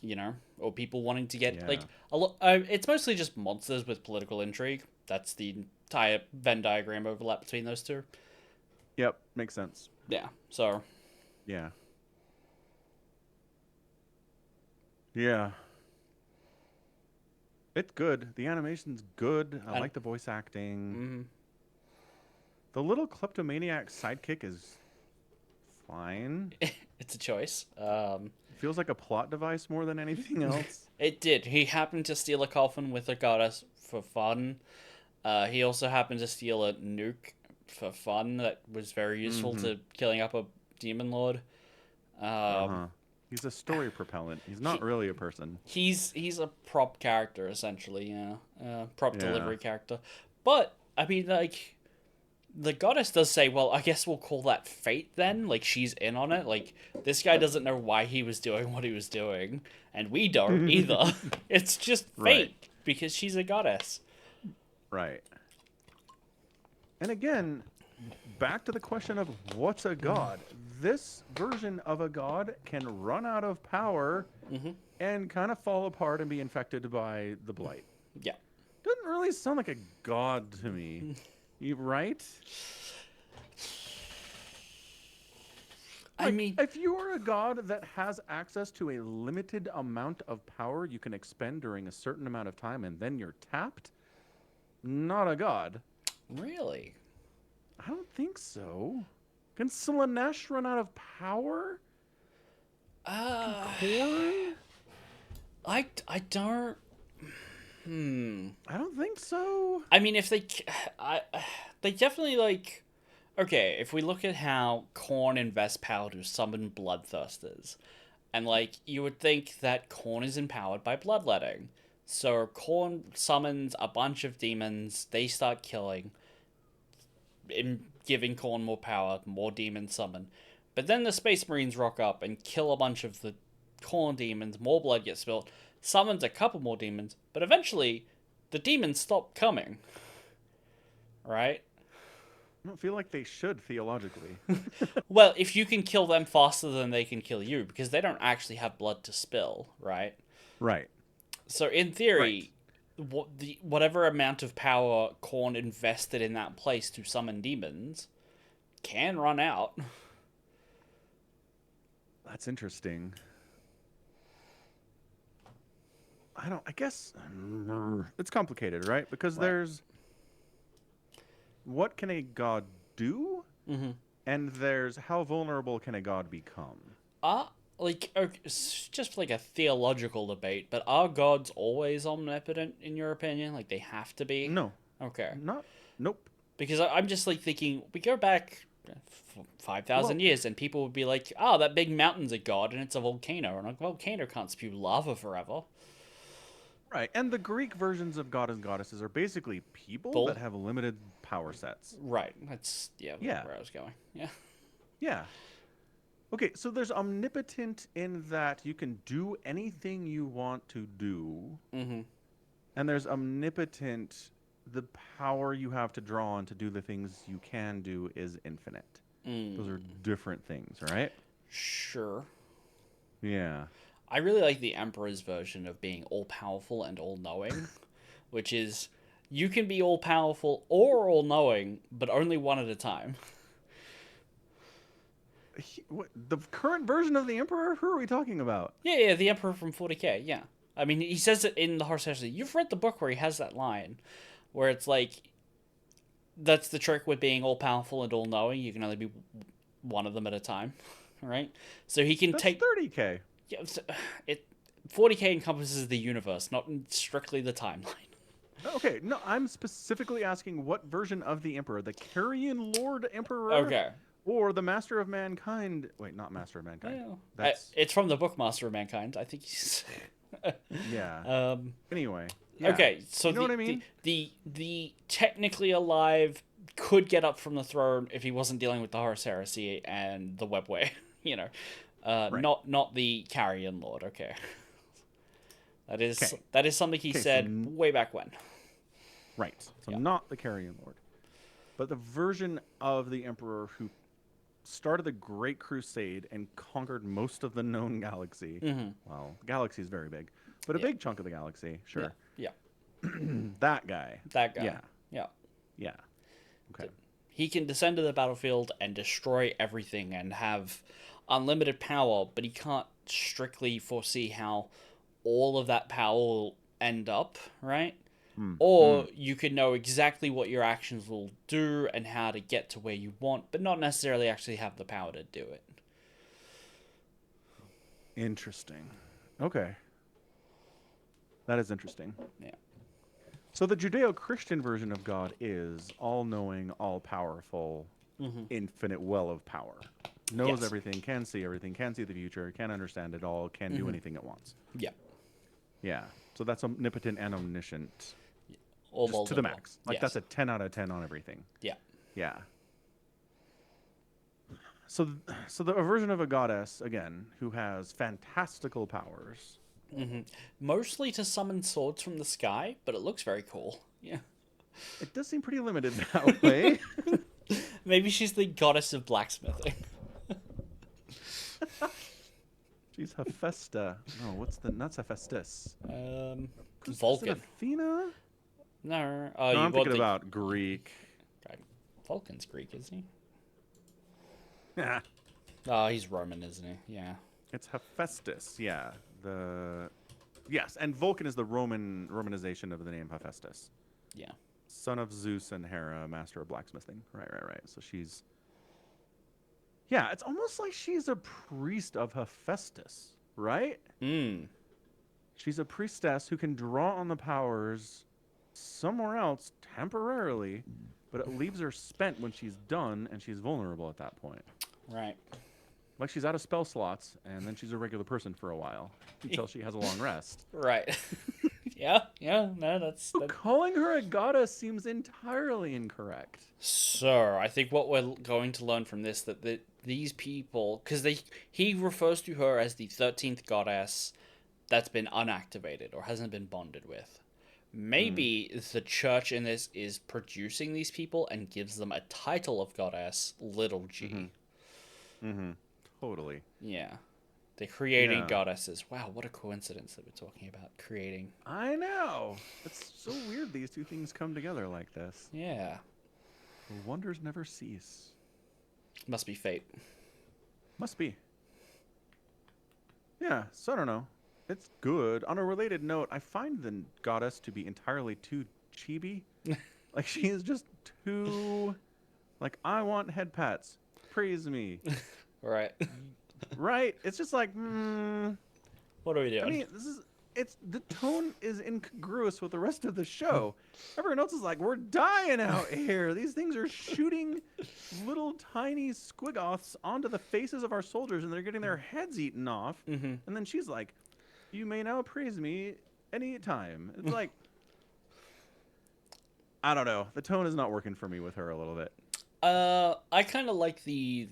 S1: you know, or people wanting to get like a lot. It's mostly just monsters with political intrigue. That's the entire Venn diagram overlap between those two.
S2: Yep, makes sense.
S1: Yeah. So.
S2: Yeah. Yeah. It's good. The animation's good. I like the voice acting.
S1: Mm-hmm.
S2: The little kleptomaniac sidekick is fine.
S1: It's a choice.
S2: Feels like a plot device more than anything else.
S1: It did. He happened to steal a coffin with a goddess for fun. He also happened to steal a nuke for fun that was very useful to killing up a demon lord.
S2: He's a story propellant. He's not really a person.
S1: He's a prop character, essentially, prop delivery character. But, I mean, like, the goddess does say, well, I guess we'll call that fate then. Like, she's in on it. Like, this guy doesn't know why he was doing what he was doing, and we don't either. It's just fate, because she's a goddess.
S2: Right. And again, back to the question of what's a god. This version of a god can run out of power and kind of fall apart and be infected by the blight.
S1: Yeah.
S2: Doesn't really sound like a god to me. You right?
S1: I mean,
S2: if you are a god that has access to a limited amount of power you can expend during a certain amount of time and then you're tapped, not a god.
S1: Really?
S2: I don't think so. Can Slanesh run out of power? Corn?
S1: I don't.
S2: I don't think so.
S1: I mean, if they definitely like. Okay, if we look at how Korn invests power to summon bloodthirsters, and like you would think that Korn is empowered by bloodletting, so Korn summons a bunch of demons. They start killing. In giving Korn more power, more demons summon. But then the Space Marines rock up and kill a bunch of the Korn demons, more blood gets spilled, summons a couple more demons, but eventually the demons stop coming. Right?
S2: I don't feel like they should, theologically.
S1: Well, if you can kill them faster than they can kill you, because they don't actually have blood to spill, right?
S2: Right.
S1: So in theory, whatever amount of power Korn invested in that place to summon demons can run out.
S2: That's interesting. I guess it's complicated, right? Because there's what can a god do? And there's how vulnerable can a god become?
S1: Like, it's just like a theological debate, but are gods always omnipotent in your opinion? Like, they have to be?
S2: No.
S1: Okay.
S2: Nope.
S1: Because I'm just like thinking, we go back 5,000 years and people would be like, oh, that big mountain's a god and it's a volcano. And a volcano can't spew lava forever.
S2: Right. And the Greek versions of god and goddesses are basically people that
S1: Bull.
S2: have limited power sets.
S1: Right. That's
S2: Yeah.
S1: where I was going. Yeah.
S2: Yeah. Okay, so there's omnipotent in that you can do anything you want to do,
S1: Mm-hmm.
S2: and there's omnipotent, the power you have to draw on to do the things you can do is infinite. Those are
S1: Mm.
S2: different things, right?
S1: Sure.
S2: Yeah.
S1: I really like the Emperor's version of being all powerful and all knowing, which is you can be all powerful or all knowing, but only one at a time.
S2: The current version of the Emperor? Who are we talking about?
S1: Yeah, the Emperor from 40K. Yeah, I mean he says it in the Horse Heresy. You've read the book where he has that line, where it's like that's the trick with being all powerful and all knowing. You can only be one of them at a time, right? So he can
S2: That's
S1: take
S2: 30K.
S1: yeah. It 40K encompasses the universe, not strictly the timeline.
S2: Okay, no, I'm specifically asking what version of the Emperor, the Carrion Lord Emperor
S1: Okay.
S2: or the Master of Mankind? Wait, not Master of Mankind.
S1: Well,
S2: That's
S1: it's from the book Master of Mankind. I think he's.
S2: yeah.
S1: um,
S2: Anyway, yeah.
S1: okay, so
S2: You know what I mean?
S1: the technically alive could get up from the throne if he wasn't dealing with the Horus Heresy and the Webway. You know,
S2: Right.
S1: not the Carrion Lord. Okay,
S2: Okay.
S1: that is something he
S2: Okay,
S1: said way back when.
S2: right. So
S1: Yeah.
S2: not the Carrion Lord. But the version of the Emperor who started the Great Crusade and conquered most of the known galaxy.
S1: Mm-hmm.
S2: Well, the galaxy is very big, but a
S1: Yeah.
S2: big chunk of the galaxy,
S1: Yeah.
S2: sure.
S1: Yeah.
S2: That guy.
S1: That guy.
S2: Yeah.
S1: Yeah.
S2: Yeah. Okay.
S1: He can descend to the battlefield and destroy everything and have unlimited power, but he can't strictly foresee how all of that power will end up, right?
S2: Mm.
S1: Or
S2: Mm.
S1: you can know exactly what your actions will do and how to get to where you want, but not necessarily actually have the power to do it.
S2: Interesting. Okay. That is interesting.
S1: Yeah.
S2: So the Judeo-Christian version of God is all-knowing, all-powerful,
S1: Mm-hmm.
S2: infinite well of power. Knows
S1: Yes.
S2: everything, can see the future, can understand it all, can do anything it wants.
S1: Yeah.
S2: Yeah. So that's omnipotent and omniscient.
S1: All
S2: Just to the max. Like
S1: Yes.
S2: that's a 10 out of 10 on everything.
S1: Yeah.
S2: Yeah. So the a version of a goddess again who has fantastical powers.
S1: Mm-hmm. Mostly to summon swords from the sky, but it looks very cool. Yeah.
S2: It does seem pretty limited that way.
S1: Maybe she's the goddess of blacksmithing.
S2: She's Hephaestus. No, that's Hephaestus. Is it
S1: Vulcan.
S2: Athena?
S1: No.
S2: No,
S1: You
S2: I'm
S1: want
S2: thinking
S1: the
S2: about Greek.
S1: Vulcan's Greek, isn't he?
S2: Yeah.
S1: Oh, he's Roman, isn't he? Yeah.
S2: It's Hephaestus. Yeah. Yes, and Vulcan is the Romanization of the name Hephaestus.
S1: Yeah.
S2: Son of Zeus and Hera, master of blacksmithing. Right. So she's. Yeah, it's almost like she's a priest of Hephaestus, right?
S1: Hmm.
S2: She's a priestess who can draw on the powers somewhere else temporarily, but it leaves her spent when she's done, and she's vulnerable at that point.
S1: Right.
S2: Like she's out of spell slots, and then she's a regular person for a while until she has a long rest.
S1: Right. Yeah. No, that's.
S2: Calling her a goddess seems entirely incorrect.
S1: So I think what we're going to learn from this that these people, because he refers to her as the 13th goddess that's been unactivated or hasn't been bonded with. Maybe the church in this is producing these people and gives them a title of goddess, little g.
S2: Mm-hmm. Totally.
S1: Yeah. They're creating
S2: Yeah.
S1: goddesses. Wow, what a coincidence that we're talking about creating.
S2: I know. It's so weird these two things come together like this.
S1: Yeah.
S2: The wonders never cease.
S1: Must be fate.
S2: Must be. Yeah, so I don't know. It's good. On a related note, I find the goddess to be entirely too chibi. Like, she is just too... Like, I want head pats. Praise me.
S1: Right.
S2: Right? It's just like,
S1: What are we doing?
S2: I mean, the tone is incongruous with the rest of the show. Everyone else is like, we're dying out here. These things are shooting little tiny squigoths onto the faces of our soldiers, and they're getting their heads eaten off.
S1: Mm-hmm.
S2: And then she's like, you may now praise me anytime. It's like, I don't know. The tone is not working for me with her a little bit.
S1: I kind of like the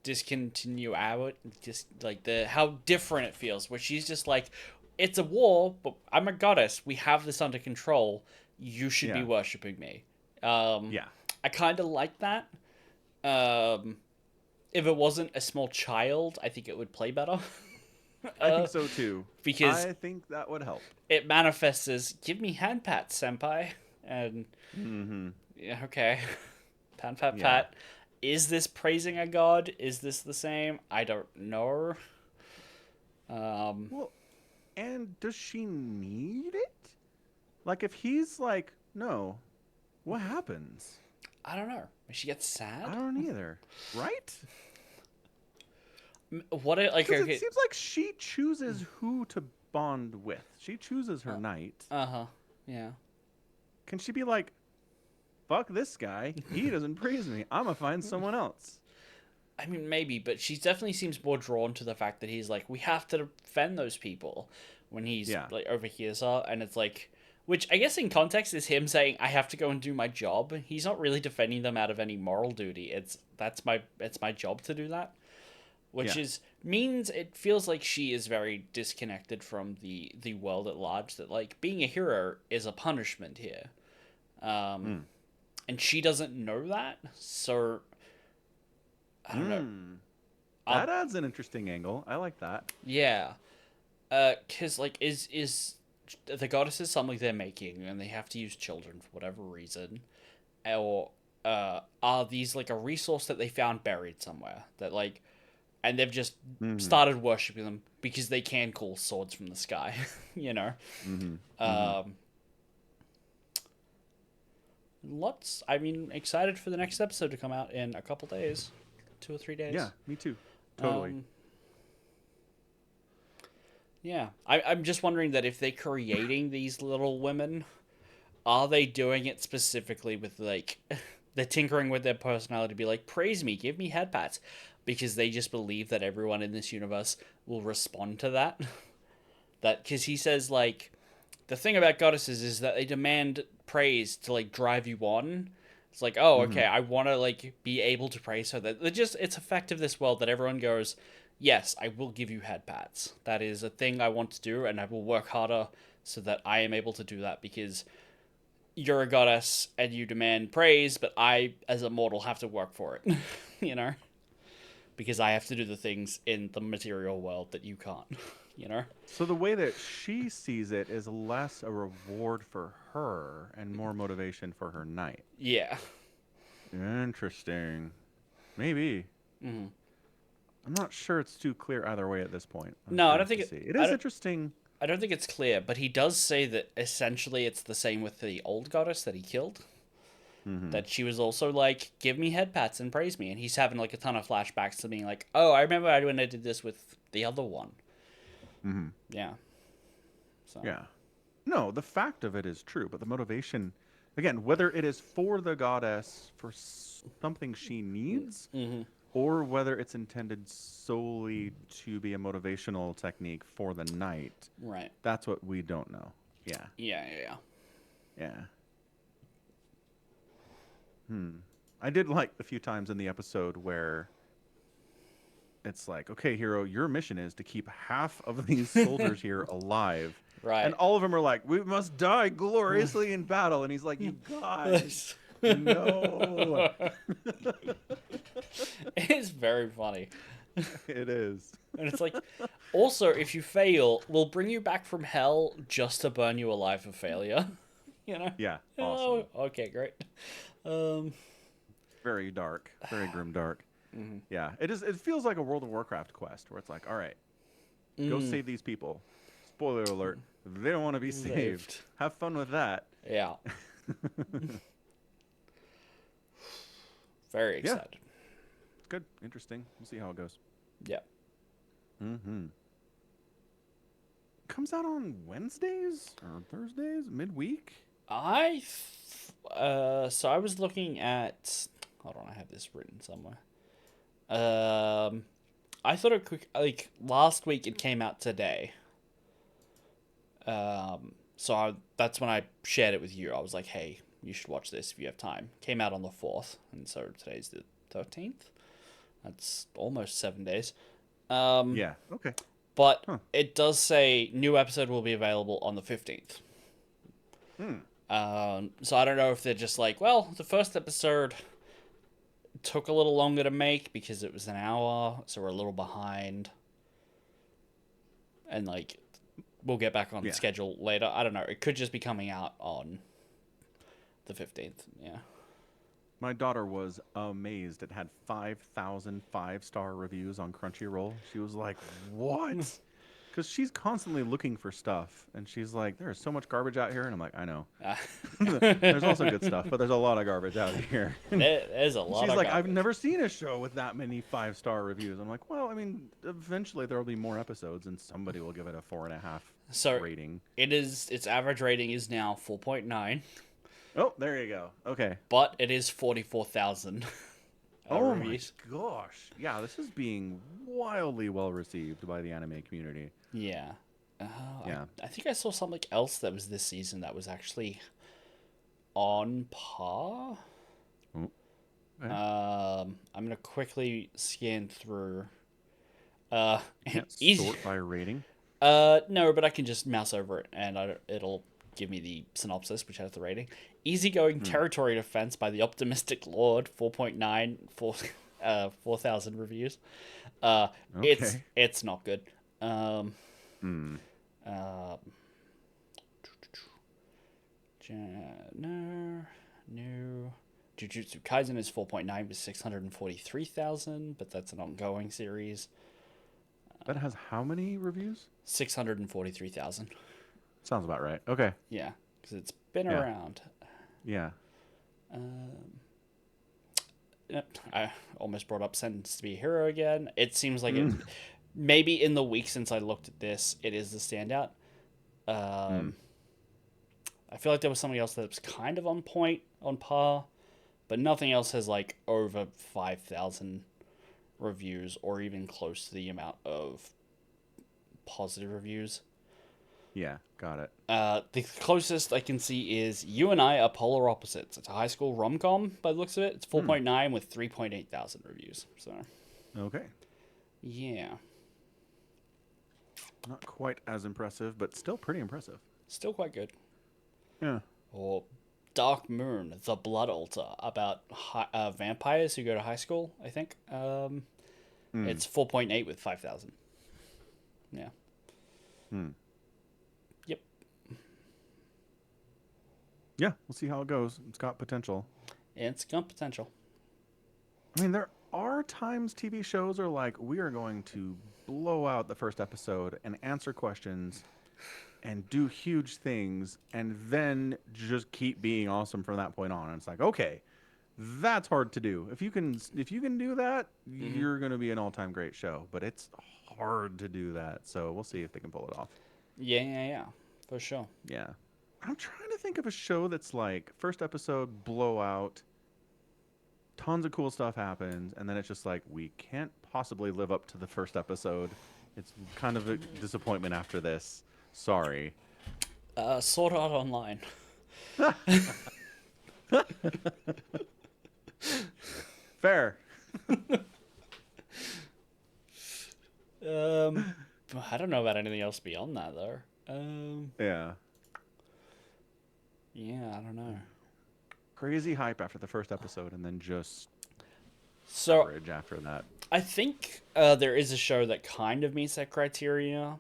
S1: discontinue out, just like the how different it feels, where she's just like, it's a war, but I'm a goddess. We have this under control. You should be
S2: Yeah.
S1: worshiping me. Um,
S2: Yeah.
S1: I kind of like that. Um, if it wasn't a small child, I think it would play better.
S2: I
S1: uh,
S2: think so too.
S1: because
S2: I think that would help.
S1: it manifests as "give me hand pats, senpai," and
S2: Mm-hmm.
S1: yeah, okay, pat pat
S2: Yeah.
S1: pat. Is this praising a god? Is this the same? I don't know. Um,
S2: Well, and does she need it? Like, if he's like, no, what happens?
S1: I don't know. She gets
S2: I
S1: sad.
S2: don't either. Right?
S1: What it like?
S2: Because it
S1: Okay.
S2: seems like she chooses who to bond with. She chooses her knight.
S1: Uh-huh. Yeah.
S2: Can she be like, fuck this guy. He doesn't praise me. I'm going to find someone else.
S1: I mean, maybe, but she definitely seems more drawn to the fact that he's like, we have to defend those people when he's
S2: Yeah.
S1: like overhears her, and it's like, which I guess in context is him saying, I have to go and do my job. He's not really defending them out of any moral duty. It's my job to do that, which
S2: Yeah.
S1: is means it feels like she is very disconnected from the world at large. That like being a hero is a punishment here,
S2: Mm.
S1: and she doesn't know that. So I don't know.
S2: Mm.
S1: I'll,
S2: That adds an interesting angle. I like that.
S1: yeah, cause like is the goddess is something they're making, and they have to use children for whatever reason, or are these like a resource that they found buried somewhere that like, and they've just
S2: Mm-hmm.
S1: started worshiping them because they can call swords from the sky, you know.
S2: Mm-hmm. Mm-hmm.
S1: Um, lots. I mean, excited for the next episode to come out in a couple days, 2 or 3 days.
S2: Yeah, me too. Totally.
S1: Um, yeah, I'm just wondering that if they're creating these little women, are they doing it specifically with like they're tinkering with their personality to be like, praise me, give me head pats, because they just believe that everyone in this universe will respond to that. That because he says like the thing about goddesses is that they demand praise to like drive you on. It's like, oh,
S2: Mm-hmm.
S1: okay, I want to like be able to praise her. That just it's a fact of this world that everyone goes, yes, I will give you head pats. That is a thing I want to do, and I will work harder so that I am able to do that because you're a goddess and you demand praise, but I, as a mortal, have to work for it. You know, because I have to do the things in the material world that you can't. You know.
S2: So the way that she sees it is less a reward for her and more motivation for her knight.
S1: Yeah.
S2: Interesting. Maybe.
S1: Mm-hmm.
S2: I'm not sure it's too clear either way at this point. I'm
S1: No, I don't
S2: curious
S1: think
S2: to
S1: it.
S2: see. It is interesting.
S1: I don't think it's clear, but he does say that essentially it's the same with the old goddess that he killed.
S2: Mm-hmm.
S1: That she was also like, give me head pats and praise me, and he's having like a ton of flashbacks to being like, oh, I remember when I did this with the other one.
S2: Mm-hmm.
S1: Yeah. So.
S2: Yeah. No, the fact of it is true, but the motivation, again, whether it is for the goddess for something she needs,
S1: Mm-hmm.
S2: or whether it's intended solely to be a motivational technique for the knight,
S1: Right.
S2: that's what we don't know. Yeah.
S1: Yeah. Yeah.
S2: Yeah. I did like the few times in the episode where it's like, okay, hero, your mission is to keep half of these soldiers here alive.
S1: Right.
S2: And all of them are like, we must die gloriously in battle. And he's like, you guys, no.
S1: It's very funny.
S2: It is.
S1: And it's like, also, if you fail, we'll bring you back from hell just to burn you alive for failure. You know?
S2: Yeah,
S1: Oh,
S2: awesome.
S1: okay, great. Um,
S2: Very dark, very grim dark. Yeah, it is. It feels like a World of Warcraft quest where it's like, all right, go save these people. Spoiler alert: they don't want to be saved. Have fun with that.
S1: yeah. Very
S2: Yeah.
S1: excited.
S2: It's good, interesting. We'll see how it goes.
S1: Yeah.
S2: Mm-hmm. Comes out on Wednesdays or Thursdays, midweek.
S1: So I was looking at. Hold on, I have this written somewhere. Um, I thought it could, like, last week it came out today. That's when I shared it with you. I was like, hey, you should watch this if you have time. Came out on the 4th, and so today's the 13th. That's almost 7 days.
S2: Yeah. Okay.
S1: But
S2: Huh.
S1: it does say new episode will be available on the 15th.
S2: Hmm.
S1: So I don't know if they're just like, well, the first episode took a little longer to make because it was an hour, so we're a little behind. And, like, we'll get back on
S2: Yeah.
S1: schedule later. I don't know. It could just be coming out on the 15th. Yeah.
S2: My daughter was amazed. It had 5,000 5-star reviews on Crunchyroll. She was like, "What?" Because she's constantly looking for stuff, and she's like, "There is so much garbage out here," and I'm like, "I know." There's also good stuff, but there's a lot of garbage out here.
S1: There's a lot
S2: She's
S1: of
S2: like,
S1: garbage.
S2: "I've never seen a show with that many 5-star reviews." I'm like, "Well, I mean, eventually there will be more episodes, and somebody will give it a 4.5
S1: So
S2: rating."
S1: its average rating is now 4.9,
S2: Oh, there you go. Okay.
S1: but it is 44,000
S2: Oh my
S1: reviews.
S2: gosh. Yeah, this is being wildly well received by the anime community.
S1: Yeah.
S2: Yeah.
S1: I think I saw something else that was this season that was actually on par.
S2: Oh, okay.
S1: I'm gonna quickly scan through. Uh,
S2: Can't
S1: easy.
S2: sort by rating.
S1: No, but I can just mouse over it and it'll give me the synopsis, which has the rating. Easygoing
S2: Hmm.
S1: territory defense by the optimistic lord, 4.9, 4,000 reviews.
S2: Okay.
S1: It's not good. Um,
S2: Hmm.
S1: uh, no. Jujutsu Kaisen is 4.9 with 643,000, but that's an ongoing series.
S2: That has how many reviews?
S1: 643,000.
S2: Sounds about right. Okay.
S1: Yeah, because it's been
S2: Yeah.
S1: around.
S2: Yeah.
S1: I almost brought up Sentence to Be a Hero again. It seems like it.
S2: Mm.
S1: Maybe in the week since I looked at this, it is the standout.
S2: Hmm.
S1: I feel like there was something else that was kind of on point, on par, but nothing else has like over 5,000 reviews or even close to the amount of positive reviews.
S2: Yeah. Got it.
S1: The closest I can see is You and I Are Polar Opposites. It's a high school rom com by the looks of it. It's
S2: Hmm.
S1: 4.9 with 3.8 thousand reviews. So,
S2: Okay.
S1: yeah.
S2: Not quite as impressive, but still pretty impressive.
S1: Still quite good.
S2: Yeah.
S1: Or Dark Moon, The Blood Altar, about vampires who go to high school, I think.
S2: Hmm.
S1: It's 4.8 with 5,000. Yeah.
S2: Hmm.
S1: Yep.
S2: Yeah. We'll see how it goes. It's got potential.
S1: It's got potential.
S2: I mean, there are times TV shows are like, we are going to blow out the first episode and answer questions and do huge things and then just keep being awesome from that point on. And it's like, okay, that's hard to do. If you can do that,
S1: Mm-hmm.
S2: you're going to be an all-time great show, but it's hard to do that. So we'll see if they can pull it off.
S1: Yeah. For sure.
S2: Yeah. I'm trying to think of a show that's like first episode blowout, tons of cool stuff happens, and then it's just like we can't possibly live up to the first episode. It's kind of a disappointment after this. Sorry.
S1: Sword Art Online.
S2: Fair.
S1: I don't know about anything else beyond that, though.
S2: Yeah.
S1: Yeah, I don't know.
S2: Crazy hype after the first episode, and then just
S1: So,
S2: average after that.
S1: I think there is a show that kind of meets that criteria.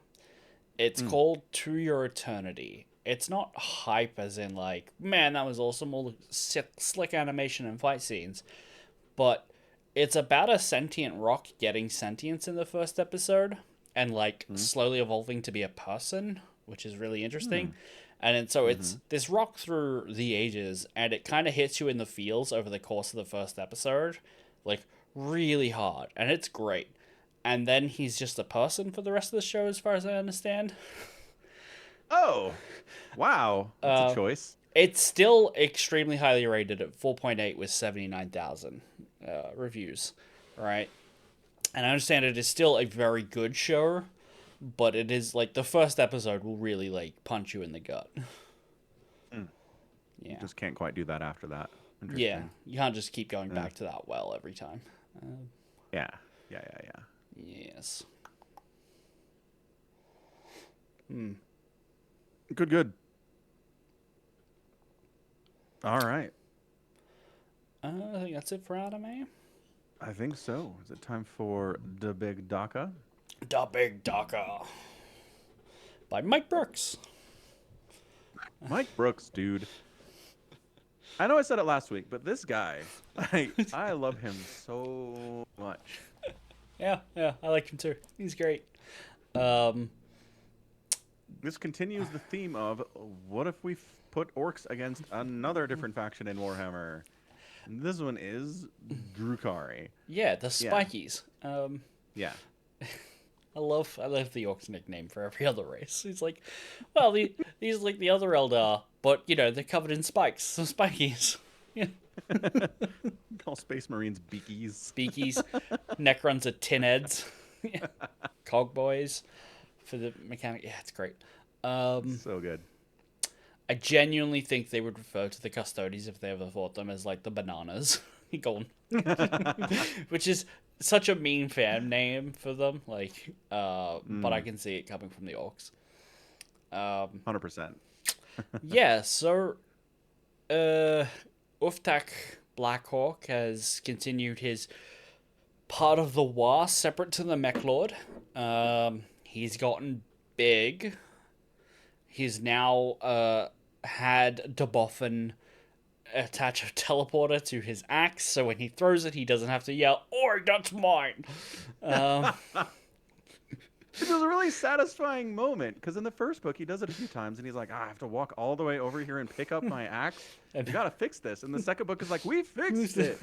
S1: It's called To Your Eternity. It's not hype as in like, man, that was awesome, all the slick animation and fight scenes. But it's about a sentient rock getting sentience in the first episode and like slowly evolving to be a person, which is really interesting. So it's this rock through the ages, and it kind of hits you in the feels over the course of the first episode, like really hard, and it's great. And then he's just a person for the rest of the show, as far as I understand.
S2: Oh, wow. That's a choice.
S1: It's still extremely highly rated at 4.8 with 79,000 reviews, right? And I understand it is still a very good show, but it is like the first episode will really like punch you in the gut.
S2: Mm. You
S1: Yeah.
S2: just can't quite do that after that.
S1: Yeah,
S2: Interesting.
S1: you can't just keep going
S2: Yeah.
S1: back to that well every time.
S2: Yeah. Yeah. Yeah. Yeah.
S1: Yes. Hmm.
S2: Good. Good. All right.
S1: I think that's it for anime.
S2: I think so. Is it time for the big Dakka?
S1: Da Big Dakka by Mike Brooks.
S2: Mike Brooks, dude. I know I said it last week, but this guy, I love him so much.
S1: Yeah, I like him too. He's great. Um,
S2: This continues the theme of what if we put orcs against another different faction in Warhammer? And this one is Drukari.
S1: yeah, the
S2: Yeah.
S1: Spikies.
S2: Yeah.
S1: I love the Orc's nickname for every other race. He's like, well, these like the other Eldar, but you know they're covered in spikes, so Spikies. Yeah,
S2: Call Space Marines beakies.
S1: Beakies, Necrons are tin heads, Cog boys for the mechanic. Yeah, it's great.
S2: So good.
S1: I genuinely think they would refer to the Custodies if they ever fought them as like the bananas. Gone. Which is such a mean fan name for them. Like, but I can see it coming from the Orcs.
S2: 100%.
S1: Yeah, so Uftak Blackhawk has continued his part of the war separate to the Mech Lord. He's gotten big. He's now had Deboffen attach a teleporter to his axe, so when he throws it, he doesn't have to yell, "Oi, that's mine!"
S2: It was a really satisfying moment because in the first book he does it a few times and he's like, I have to walk all the way over here and pick up my axe. You gotta fix this. And the second book is like, we fixed it.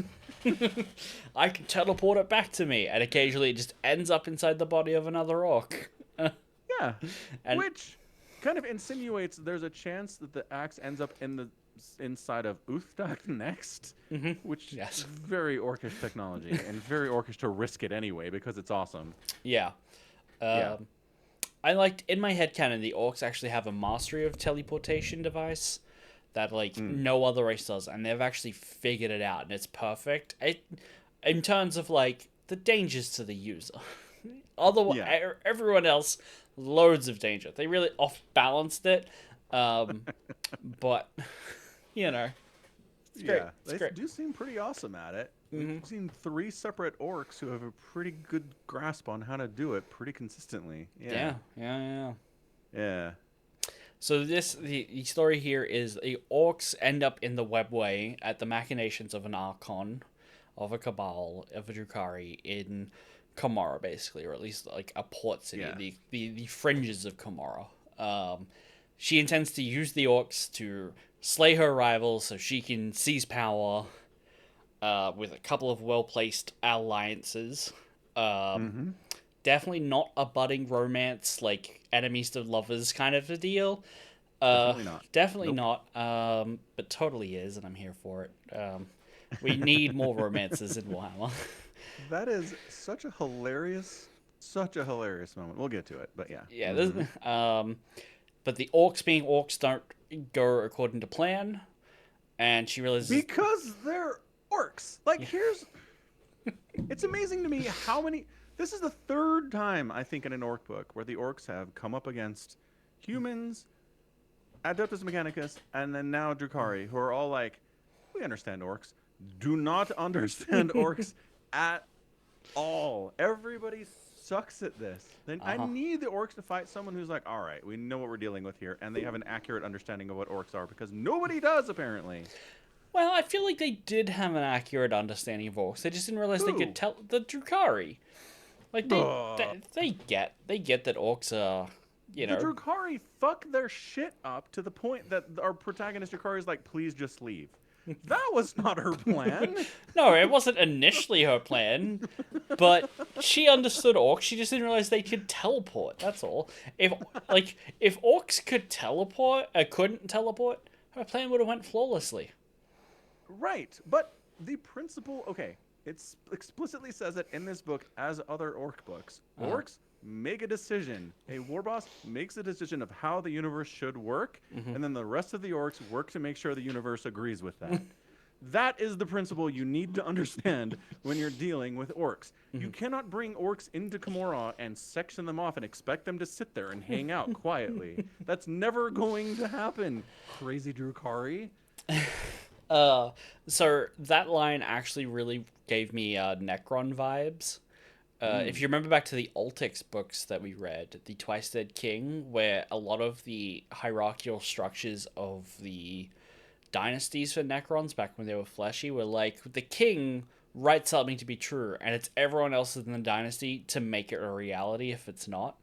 S1: I can teleport it back to me, and occasionally it just ends up inside the body of another orc.
S2: Yeah,
S1: And-
S2: which kind of insinuates there's a chance that the axe ends up in the inside of Uthdak next, which
S1: Yes.
S2: is very orcish technology and very orcish to risk it anyway because it's awesome.
S1: Yeah.
S2: Yeah.
S1: I liked in my headcanon the orcs actually have a mastery of teleportation device that like no other race does, and they've actually figured it out, and it's perfect. In terms of like the dangers to the user, otherwise everyone else loads of danger. They really off balanced it, but you know, it's great.
S2: Yeah,
S1: It's
S2: they
S1: great.
S2: do seem pretty awesome at it. We've seen 3 separate orcs who have a pretty good grasp on how to do it pretty consistently.
S1: Yeah.
S2: Yeah.
S1: So the story here is the orcs end up in the webway at the machinations of an archon, of a cabal, of a Drukari in Komorra, basically, or at least like a port city,
S2: Yeah.
S1: the fringes of Komorra. She intends to use the orcs to slay her rivals so she can seize power with a couple of well-placed alliances. Definitely not a budding romance, like enemies to lovers kind of a deal.
S2: Definitely not.
S1: Definitely
S2: Nope.
S1: not. But totally is, and I'm here for it. We need more romances in Warhammer.
S2: That is such a hilarious moment. We'll get to it, but yeah.
S1: Yeah. But the orcs being orcs don't go according to plan, and she realizes
S2: Because they're orcs. Like, it's amazing to me how many. This is the 3rd time, I think, in an orc book where the orcs have come up against humans, Adeptus Mechanicus, and then now Drukari, who are all like, we understand orcs. Do not understand orcs at all. Everybody sucks at this. Then I need the orcs to fight someone who's like, all right, we know what we're dealing with here, and they have an accurate understanding of what orcs are, because nobody does, apparently.
S1: well, I feel like they did have an accurate understanding of orcs. They just didn't realize they
S2: Who?
S1: could tell the Drukari. Like they get that orcs are, you
S2: The
S1: know.
S2: Drukari fuck their shit up to the point that our protagonist Drukari is like, please just leave. That was not her plan.
S1: No, it wasn't initially her plan, but she understood orcs. She just didn't realize they could teleport. That's all. If orcs could teleport, couldn't teleport, her plan would have went flawlessly.
S2: Right, but the principle. Okay, It explicitly says it in this book, as other orc books.
S1: Uh,
S2: Orcs make a decision. A war boss makes a decision of how the universe should work,
S1: mhm.
S2: and then the rest of the orcs work to make sure the universe agrees with that. That is the principle you need to understand when you're dealing with orcs. You
S1: Mhm.
S2: cannot bring orcs into Kamora and section them off and expect them to sit there and hang out quietly. That's never going to happen. Crazy Drukari.
S1: Uh, so that line actually really gave me Necron vibes. If
S2: Mm.
S1: you remember back to the Altix books that we read, the Twice Dead King, where a lot of the hierarchical structures of the dynasties for Necrons back when they were fleshy were like the king writes something to be true, and it's everyone else in the dynasty to make it a reality if it's not.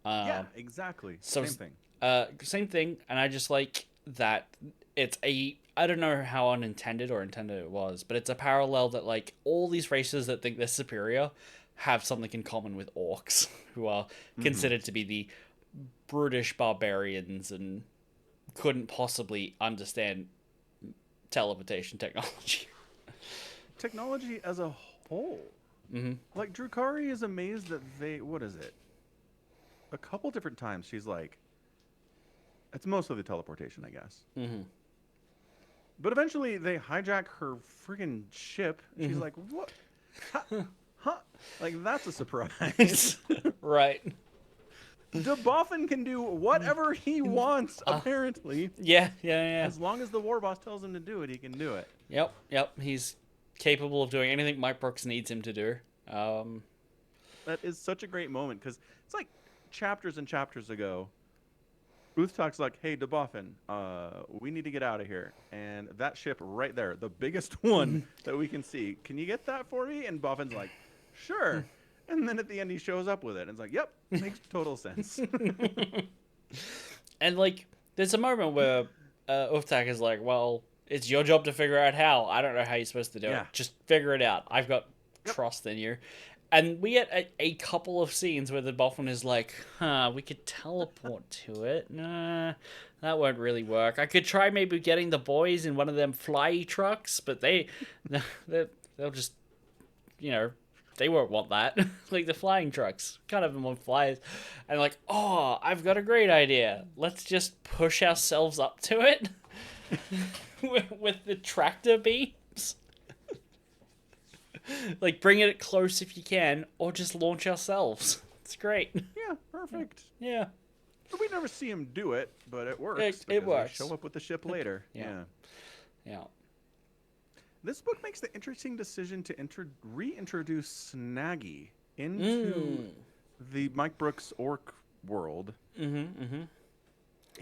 S2: Yeah,
S1: Um,
S2: exactly.
S1: so
S2: Same thing.
S1: same thing, and I just like that it's a I don't know how unintended or intended it was, but it's a parallel that like all these races that think they're superior have something in common with orcs, who are
S2: Hmm.
S1: considered to be the brutish barbarians and couldn't possibly understand teleportation technology.
S2: Technology as a whole.
S1: Mm-hmm.
S2: Like, Drukari is amazed that they. What is it? A couple different times she's like, it's mostly the teleportation, I guess.
S1: Mm-hmm.
S2: But eventually they hijack her friggin' ship. She's
S1: Mm-hmm.
S2: like, what? Huh? Huh? Like, that's a surprise.
S1: Right.
S2: DeBoffin can do whatever he wants,
S1: Uh,
S2: apparently.
S1: yeah, yeah, yeah.
S2: As long as the war boss tells him to do it, he can do it.
S1: Yep, yep. He's capable of doing anything Mike Brooks needs him to do. Um,
S2: That is such a great moment because it's like chapters and chapters ago. Uthtak's like, "Hey, DeBoffin, we need to get out of here." And that ship right there, the biggest one that we can see, can you get that for me? And Boffin's like, "Sure." And then at the end, he shows up with it, and it's like, "Yep, makes total sense."
S1: and like, there's a moment where Uftak is like, "Well, it's your job to figure out how. I don't know how you're supposed to do it.
S2: Yeah.
S1: Just figure it out. I've got
S2: Yep.
S1: trust in you." And we get a couple of scenes where the Boffin is like, "Huh, we could teleport to it. Nah, that won't really work. I could try maybe getting the boys in one of them fly trucks, but they'll just, you know, they won't want that. Like the flying trucks, can't have them on flyers." And like, oh, I've got a great idea. Let's just push ourselves up to it with the tractor beams. Like, bring it close if you can, or just launch ourselves. It's great.
S2: Yeah, perfect.
S1: Yeah.
S2: But we never see him do it, but it works.
S1: It
S2: because
S1: works.
S2: They show up with the ship later.
S1: Yeah.
S2: Yeah.
S1: Yeah.
S2: This book makes the interesting decision to reintroduce Snaggy into the Mike Brooks orc world.
S1: Mm-hmm. Mm-hmm.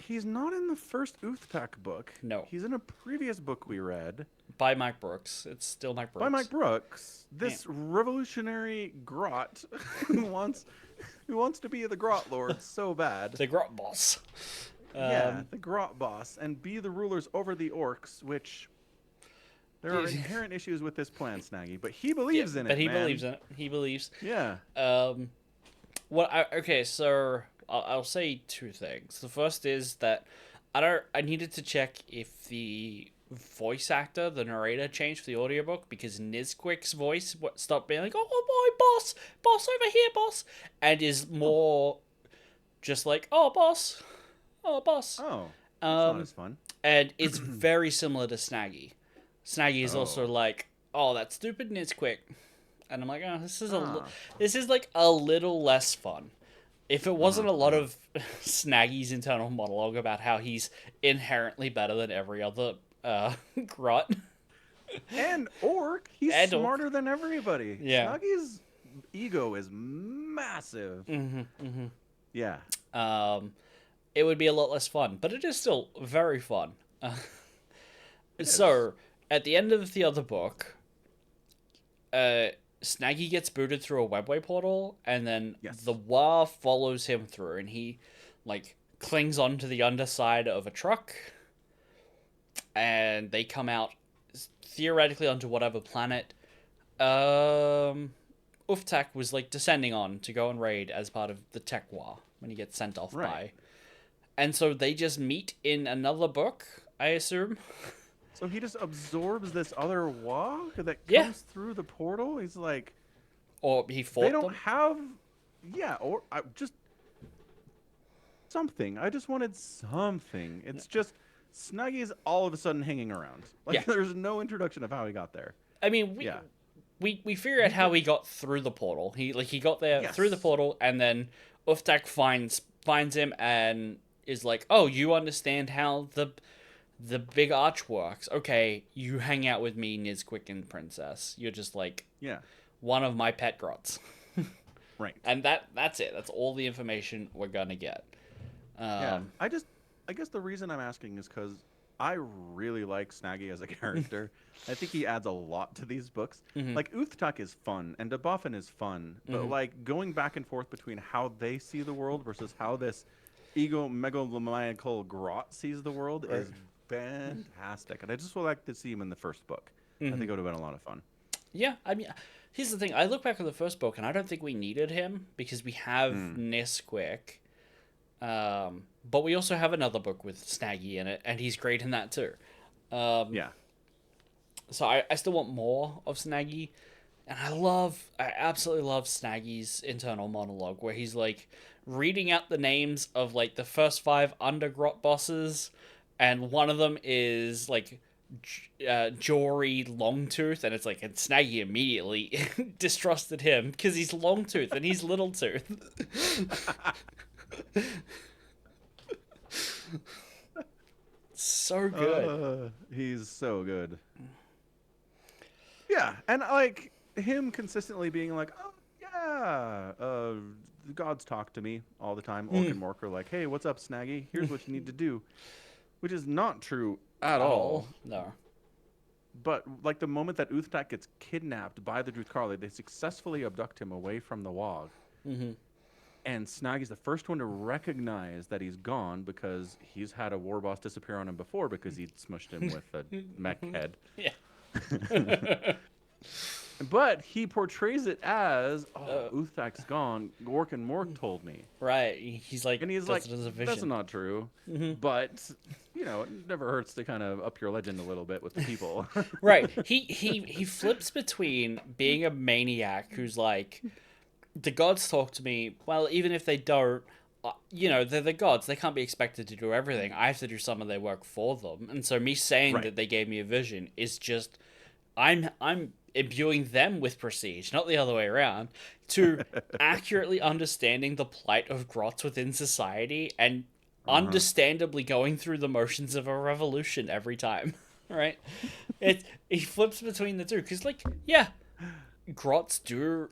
S2: He's not in the first Uthtak book.
S1: No.
S2: He's in a previous book we read
S1: By Mike Brooks. It's still Mike Brooks.
S2: by Mike Brooks. This revolutionary grot who wants to be the grot lord so bad.
S1: The Grot Boss.
S2: Yeah, the grot boss and be the rulers over the orcs, which there are inherent issues with this plan, Snaggy, but he believes in it.
S1: But he
S2: man.
S1: believes in it. He believes.
S2: Yeah.
S1: Okay, so I'll say two things. The first is that I needed to check if the voice actor, the narrator, changed for the audiobook because Nizquick's voice stopped being like, "Oh boy, boss over here, boss," and is more just like, "Oh boss, oh boss."
S2: Oh, that's not
S1: Um,
S2: as fun.
S1: and it's very similar to Snaggy. Snaggy is also
S2: Oh.
S1: like, "Oh, that stupid Nizquick," and I'm like, "Oh,
S2: Ah.
S1: this is like a little less fun." If it wasn't a lot of Snaggy's internal monologue about how he's inherently better than every other grot.
S2: And orc, he's
S1: And orc.
S2: smarter than everybody.
S1: Yeah.
S2: Snuggy's ego is massive.
S1: Mm-hmm.
S2: Yeah.
S1: It would be a lot less fun, but it is still very fun.
S2: It
S1: So, at the end of the other book, Snaggy gets booted through a webway portal, and then
S2: Yes.
S1: the Wa follows him through, and he, like, clings onto the underside of a truck, and they come out theoretically onto whatever planet Uftak was, like, descending on to go and raid as part of the Tech War when he gets sent off
S2: Right.
S1: by. And so they just meet in another book, I assume.
S2: So he just absorbs this other wog that
S1: Yeah,
S2: comes through the portal. He's like,
S1: or he
S2: they
S1: fought
S2: don't
S1: them.
S2: have, yeah, or just something. I just wanted something. It's just Snuggy's all of a sudden hanging around.
S1: Yeah,
S2: Like there's no introduction of how he got there.
S1: I mean
S2: Yeah,
S1: we figure out
S2: he
S1: how
S2: get
S1: he got through the portal. He got there through the
S2: yes,
S1: portal, and then Uftak finds him and is like, "Oh, you understand how the big arch works? Okay, you hang out with me, Nizquick and Princess. You're just like
S2: yeah,
S1: one of my pet grots."
S2: right.
S1: And that's it. That's all the information we're gonna get.
S2: Yeah,
S1: Um,
S2: I guess the reason I'm asking is because I really like Snaggy as a character. I think he adds a lot to these books.
S1: mhm,
S2: Like Uthtak is fun and Debuffin is fun, but
S1: mhm.
S2: like going back and forth between how they see the world versus how this ego megalomaniacal grot sees the world
S1: Right.
S2: is fantastic. And I just would like to see him in the first book. I
S1: Mhm.
S2: think it would have been a lot of fun.
S1: Yeah, I mean, here's the thing. I look back at the first book, and I don't think we needed him because we have
S2: Mm,
S1: Nisquick. But we also have another book with Snaggy in it, and he's great in that too. Um,
S2: yeah.
S1: so I still want more of Snaggy, and I absolutely love Snaggy's internal monologue where he's like reading out the names of like the first five Undergrot bosses, and one of them is like Jory Longtooth, and it's like, and Snaggy immediately distrusted him because he's Longtooth and he's Little Tooth. So good.
S2: He's so good. Yeah, and like him consistently being like, "Oh yeah, the gods talk to me all the time." Orc
S1: Mm,
S2: and Mork are like, "Hey, what's up, Snaggy? Here's what you need to do," which is not true at
S1: at all?
S2: all.
S1: No.
S2: But like the moment that Uthtak gets kidnapped by the Druthkarli, they successfully abduct him away from the Wog,
S1: Mm-hmm.
S2: and Snaggy's the first one to recognize that he's gone because he's had a war boss disappear on him before because he'd smushed him with a mech head.
S1: Yeah.
S2: But he portrays it as, "Oh,
S1: uh,
S2: Uthak's gone. Gork and Mork told me,"
S1: right. He's like
S2: and he's
S1: does
S2: like,
S1: it as a
S2: "That's
S1: vision.
S2: not true."
S1: Hmm.
S2: But it never hurts to kind of up your legend a little bit with the people.
S1: Right. He flips between being a maniac who's like, the gods talk to me. Well, even if they don't, they're the gods. They can't be expected to do everything. I have to do some of their work for them. And so me saying
S2: Right.
S1: that they gave me a vision is just I'm imbuing them with prestige, not the other way around, to accurately understanding the plight of grots within society and
S2: Uh-huh.
S1: understandably going through the motions of a revolution every time. Right? It he flips between the two because, like, yeah, grots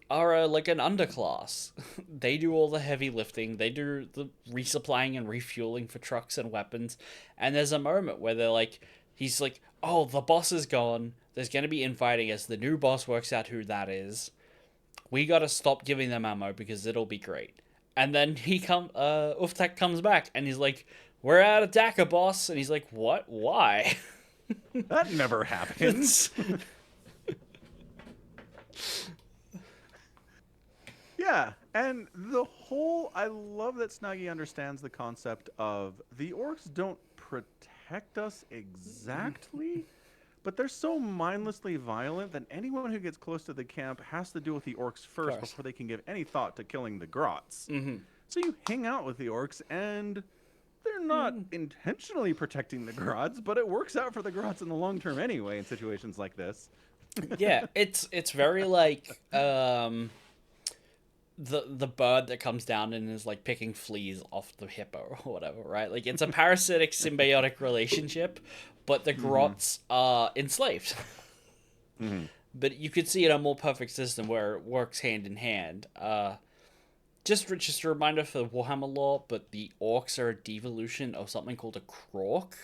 S1: are like an underclass. They do all the heavy lifting. They do the resupplying and refueling for trucks and weapons. And there's a moment where he's like, "Oh, the boss is gone. There's gonna be infighting as the new boss works out who that is. We gotta stop giving them ammo because it'll be great." And then Uftak comes back and he's like, "We're out of Dakka, boss." And he's like, "What? Why?"
S2: That never happens.
S1: It's
S2: Yeah, and I love that Snuggy understands the concept of the orcs don't protect us exactly, but they're so mindlessly violent that anyone who gets close to the camp has to deal with the orcs first
S1: course.
S2: before they can give any thought to killing the grots.
S1: Mm-hmm.
S2: So you hang out with the orcs, and they're not intentionally protecting the grots, but it works out for the grots in the long term anyway in situations like this.
S1: Yeah, it's very like the bird that comes down and is like picking fleas off the hippo or whatever, right? Like it's a parasitic symbiotic relationship, but the
S2: Mm-hmm.
S1: grots are enslaved.
S2: Mm-hmm.
S1: But you could see it a more perfect system where it works hand in hand. Just a reminder for the Warhammer lore, but the orcs are a devolution of something called a croc,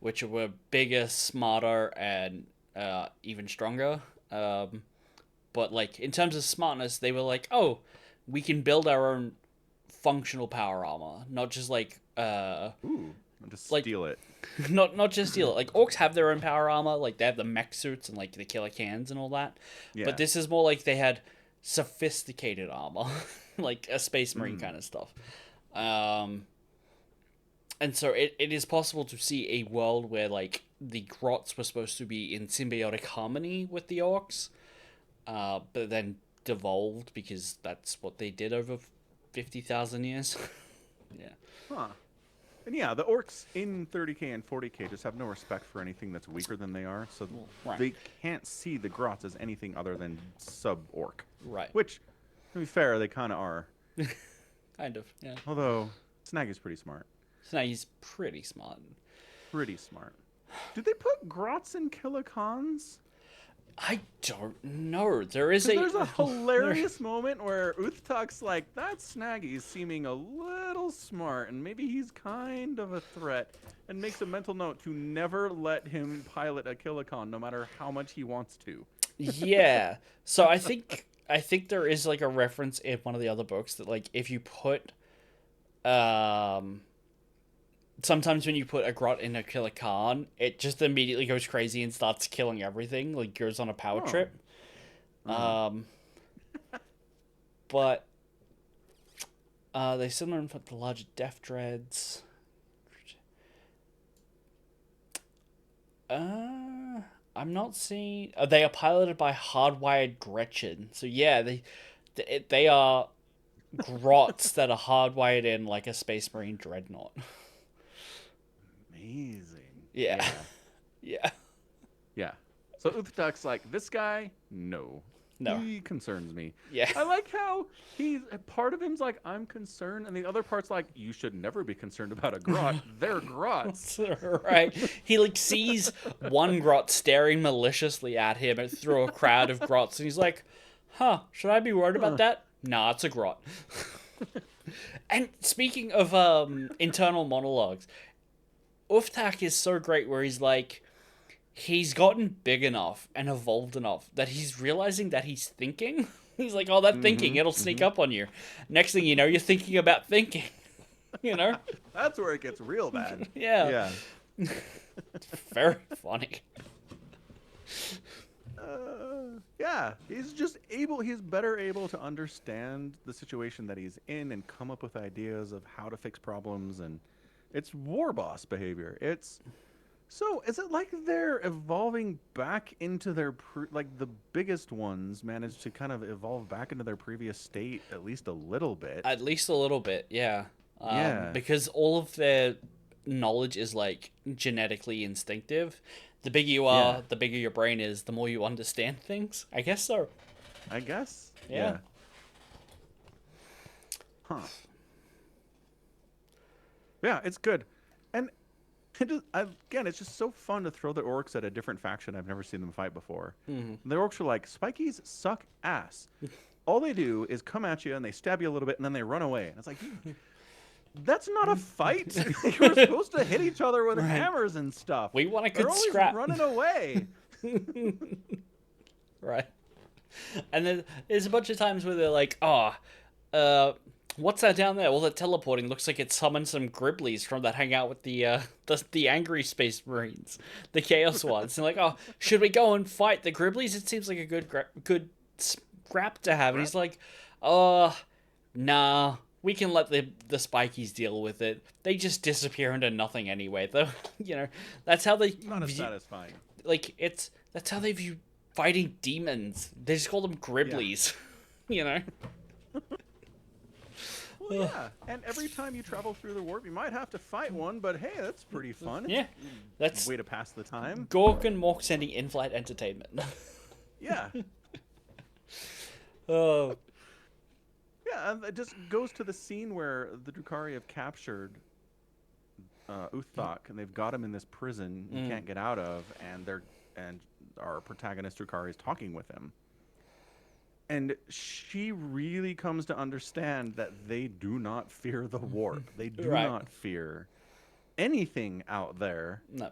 S1: which were bigger, smarter, and even stronger. But like in terms of smartness, they were like, oh, we can build our own functional power armor, not just
S2: Ooh, I'll just
S1: like
S2: steal it.
S1: not just steal it. Like orcs have their own power armor, like they have the mech suits and like the killer cans and all that. But
S2: Yeah.
S1: this is more like they had sophisticated armor, like a space marine
S2: Mm.
S1: kind of stuff. Um, And so it is possible to see a world where like the Grots were supposed to be in symbiotic harmony with the orcs, but then devolved because that's what they did over 50,000 years. Yeah.
S2: Huh. And yeah, the orcs in 30K and 40K just have no respect for anything that's weaker than they are, so
S1: Right.
S2: they can't see the Grots as anything other than sub-orc.
S1: Right.
S2: Which, to be fair, they kind of are.
S1: Kind of. Yeah.
S2: Although, Snaggy's pretty smart.
S1: So now he's pretty smart.
S2: Pretty smart. Did they put Grots in Killikons?
S1: I don't know. There's
S2: a hilarious moment where Uthtuk's like, that Snaggy's seeming a little smart, and maybe he's kind of a threat, and makes a mental note to never let him pilot a Killikon, no matter how much he wants to.
S1: Yeah. So I think there is like a reference in one of the other books that like if you put sometimes when you put a Grot in a Killikan, it just immediately goes crazy and starts killing everything, like goes on a power trip. But they still learn from the larger Death Dreads. I'm not seeing. They are piloted by hardwired Gretchen. So yeah, they are Grots that are hardwired in like a Space Marine dreadnought.
S2: Amazing.
S1: Yeah. Yeah.
S2: Yeah. So Uthtuk's like, this guy, no.
S1: No.
S2: He concerns me.
S1: Yeah.
S2: I like how part of him's like, I'm concerned, and the other part's like, you should never be concerned about a Grot. They're Grots.
S1: Right. He like sees one Grot staring maliciously at him through a crowd of Grots, and he's like, huh, should I be worried about that? Nah, it's a Grot. And speaking of internal monologues, Uthtak is so great where he's like, he's gotten big enough and evolved enough that he's realizing that he's thinking. He's like, oh, that thinking, it'll sneak up on you. Next thing you know, you're thinking about thinking. You know?
S2: That's where it gets real bad.
S1: Yeah. It's very funny.
S2: Yeah, he's better able to understand the situation that he's in and come up with ideas of how to fix problems, and it's war boss behavior. So, is it like they're evolving back into their like the biggest ones managed to kind of evolve back into their previous state at least a little bit?
S1: At least a little bit, yeah.
S2: Yeah.
S1: Because all of their knowledge is like genetically instinctive. The bigger you are, the bigger your brain is, the more you understand things. I guess so.
S2: I guess.
S1: Yeah.
S2: Huh. Yeah, it's good. And again, it's just so fun to throw the orcs at a different faction I've never seen them fight before. Mm-hmm. The orcs are like, Spikies suck ass. All they do is come at you and they stab you a little bit and then they run away. And it's like, that's not a fight. You're supposed to hit each other with hammers and stuff.
S1: We want a good
S2: They're always
S1: scrap.
S2: running away.
S1: Right. And then there's a bunch of times where they're like, what's that down there? Well, that teleporting looks like it summoned some Gribblies from that hangout with the angry Space Marines, the Chaos ones. And like, oh, should we go and fight the Gribblies? It seems like a good scrap to have. And he's like, nah, we can let the Spikies deal with it. They just disappear into nothing anyway, though. You know, that's how they
S2: not as satisfying.
S1: Like that's how they view fighting demons. They just call them Gribblies. Yeah. You know.
S2: Well, yeah, and every time you travel through the warp, you might have to fight one, but hey, that's pretty fun.
S1: Yeah, that's
S2: a way to pass the time.
S1: Gork and Mork sending in-flight entertainment.
S2: Yeah.
S1: Oh.
S2: Yeah, and it just goes to the scene where the Drukhari have captured Uthtak, and they've got him in this prison he can't get out of, and our protagonist Drukhari is talking with him. And she really comes to understand that they do not fear the warp. They do not fear anything out there.
S1: No.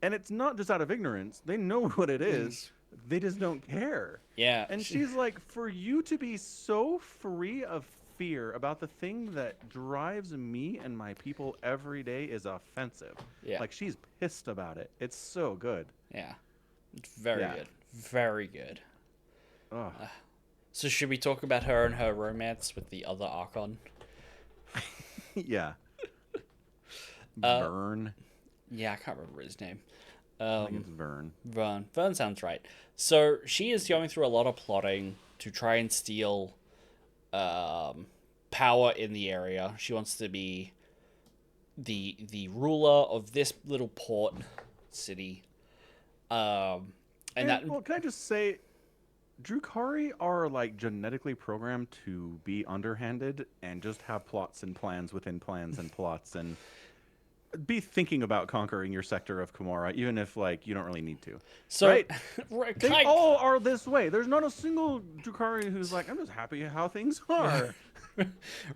S2: And it's not just out of ignorance. They know what it is. They just don't care.
S1: Yeah.
S2: And she's like, for you to be so free of fear about the thing that drives me and my people every day is offensive.
S1: Yeah.
S2: Like, she's pissed about it. It's so good.
S1: Yeah. It's very good. Very good. So should we talk about her and her romance with the other Archon?
S2: Yeah.
S1: Uh,
S2: Vern.
S1: yeah, I can't remember his name.
S2: I think it's Vern.
S1: Vern. Vern sounds right. So she is going through a lot of plotting to try and steal um, power in the area. She wants to be the ruler of this little port city. Um, and
S2: And
S1: that
S2: well, can I just say, Drukari are like genetically programmed to be underhanded and just have plots and plans within plans and plots and be thinking about conquering your sector of Komora, even if like you don't really need to,
S1: so
S2: right?
S1: right,
S2: They all are this way. There's not a single Drukari who's like, I'm just happy how things are.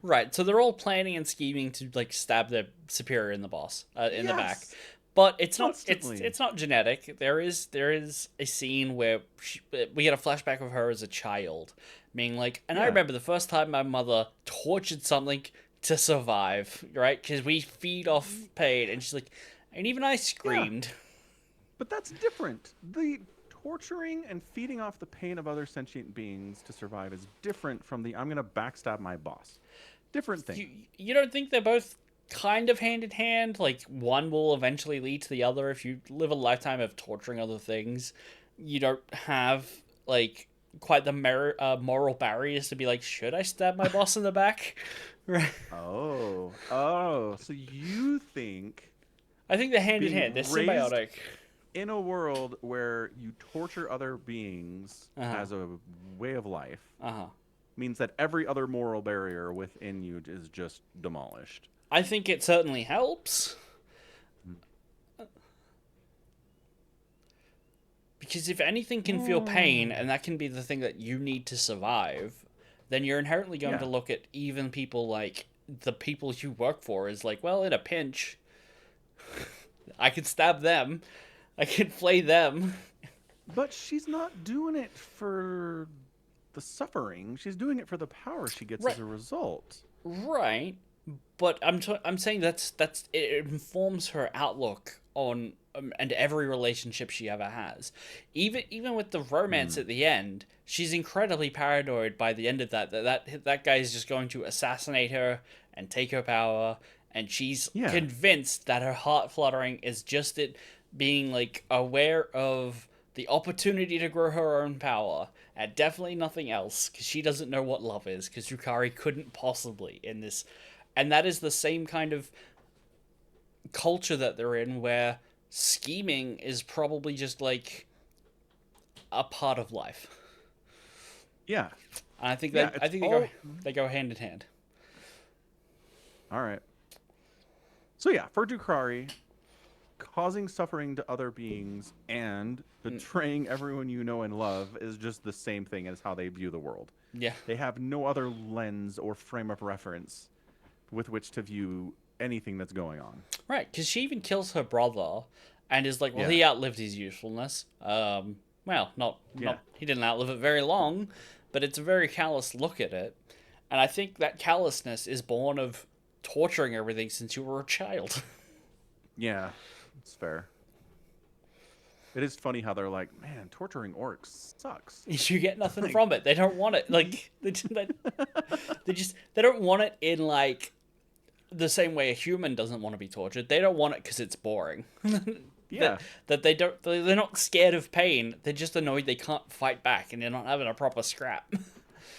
S1: right. So they're all planning and scheming to like stab their superior in the boss in the back.
S2: Yes,
S1: But it's not
S2: constantly.
S1: it's not genetic. There is a scene where we get a flashback of her as a child, being like, and I
S2: Yeah,
S1: remember the first time my mother tortured something to survive, right? Because we feed off pain, and she's like, and even I
S2: yeah.
S1: screamed.
S2: But that's different. The torturing and feeding off the pain of other sentient beings to survive is different from the I'm going to backstab my boss. Different thing.
S1: You don't think they're both kind of hand in hand? Like one will eventually lead to the other. If you live a lifetime of torturing other things, you don't have like quite the moral barriers to be like, should I stab my boss in the back? Right.
S2: Oh. So you think
S1: I think they're hand in hand. They're
S2: being raised
S1: symbiotic.
S2: in a world where you torture other beings
S1: Uh huh.
S2: as a way of life
S1: Uh huh.
S2: means that every other moral barrier within you is just demolished.
S1: I think it certainly helps because if anything can feel pain,
S2: Hmm.
S1: and that can be the thing that you need to survive, then you're inherently going to
S2: Yeah.
S1: look at even people like the people you work for as like, well, in a pinch, I could stab them, I could flay them.
S2: But she's not doing it for the suffering. She's doing it for the power she gets
S1: Right,
S2: as a result.
S1: right. But I'm saying that's it informs her outlook on and every relationship she ever has. Even with the romance
S2: Hmm.
S1: at the end, she's incredibly paranoid by the end of that guy is just going to assassinate her and take her power, and she's
S2: Yeah.
S1: convinced that her heart fluttering is just it being like aware of the opportunity to grow her own power and definitely nothing else because she doesn't know what love is because Yukari couldn't possibly in this, and that is the same kind of culture that they're in where scheming is probably just like a part of life.
S2: Yeah.
S1: And
S2: Yeah.
S1: I
S2: It's
S1: think
S2: all.
S1: they go hand in hand.
S2: All right. So yeah, for Dukrari, causing suffering to other beings and
S1: Mm,
S2: betraying everyone you know and love is just the same thing as how they view the world.
S1: yeah,
S2: They have no other lens or frame of reference with which to view anything that's going on.
S1: right. Because she even kills her brother, and is like, well,
S2: Yeah.
S1: he outlived his usefulness. Well,
S2: Yeah.
S1: not he didn't outlive it very long, but it's a very callous look at it, and I think that callousness is born of torturing everything since you were a child.
S2: Yeah. It's fair. It is funny how they're like, man, torturing orcs sucks.
S1: You get nothing
S2: Like,
S1: from it. They don't want it. Like they don't want it in like the same way a human doesn't want to be tortured. They don't want it because it's boring. that
S2: yeah.
S1: they don't. They're not scared of pain. They're just annoyed they can't fight back and they're not having a proper scrap.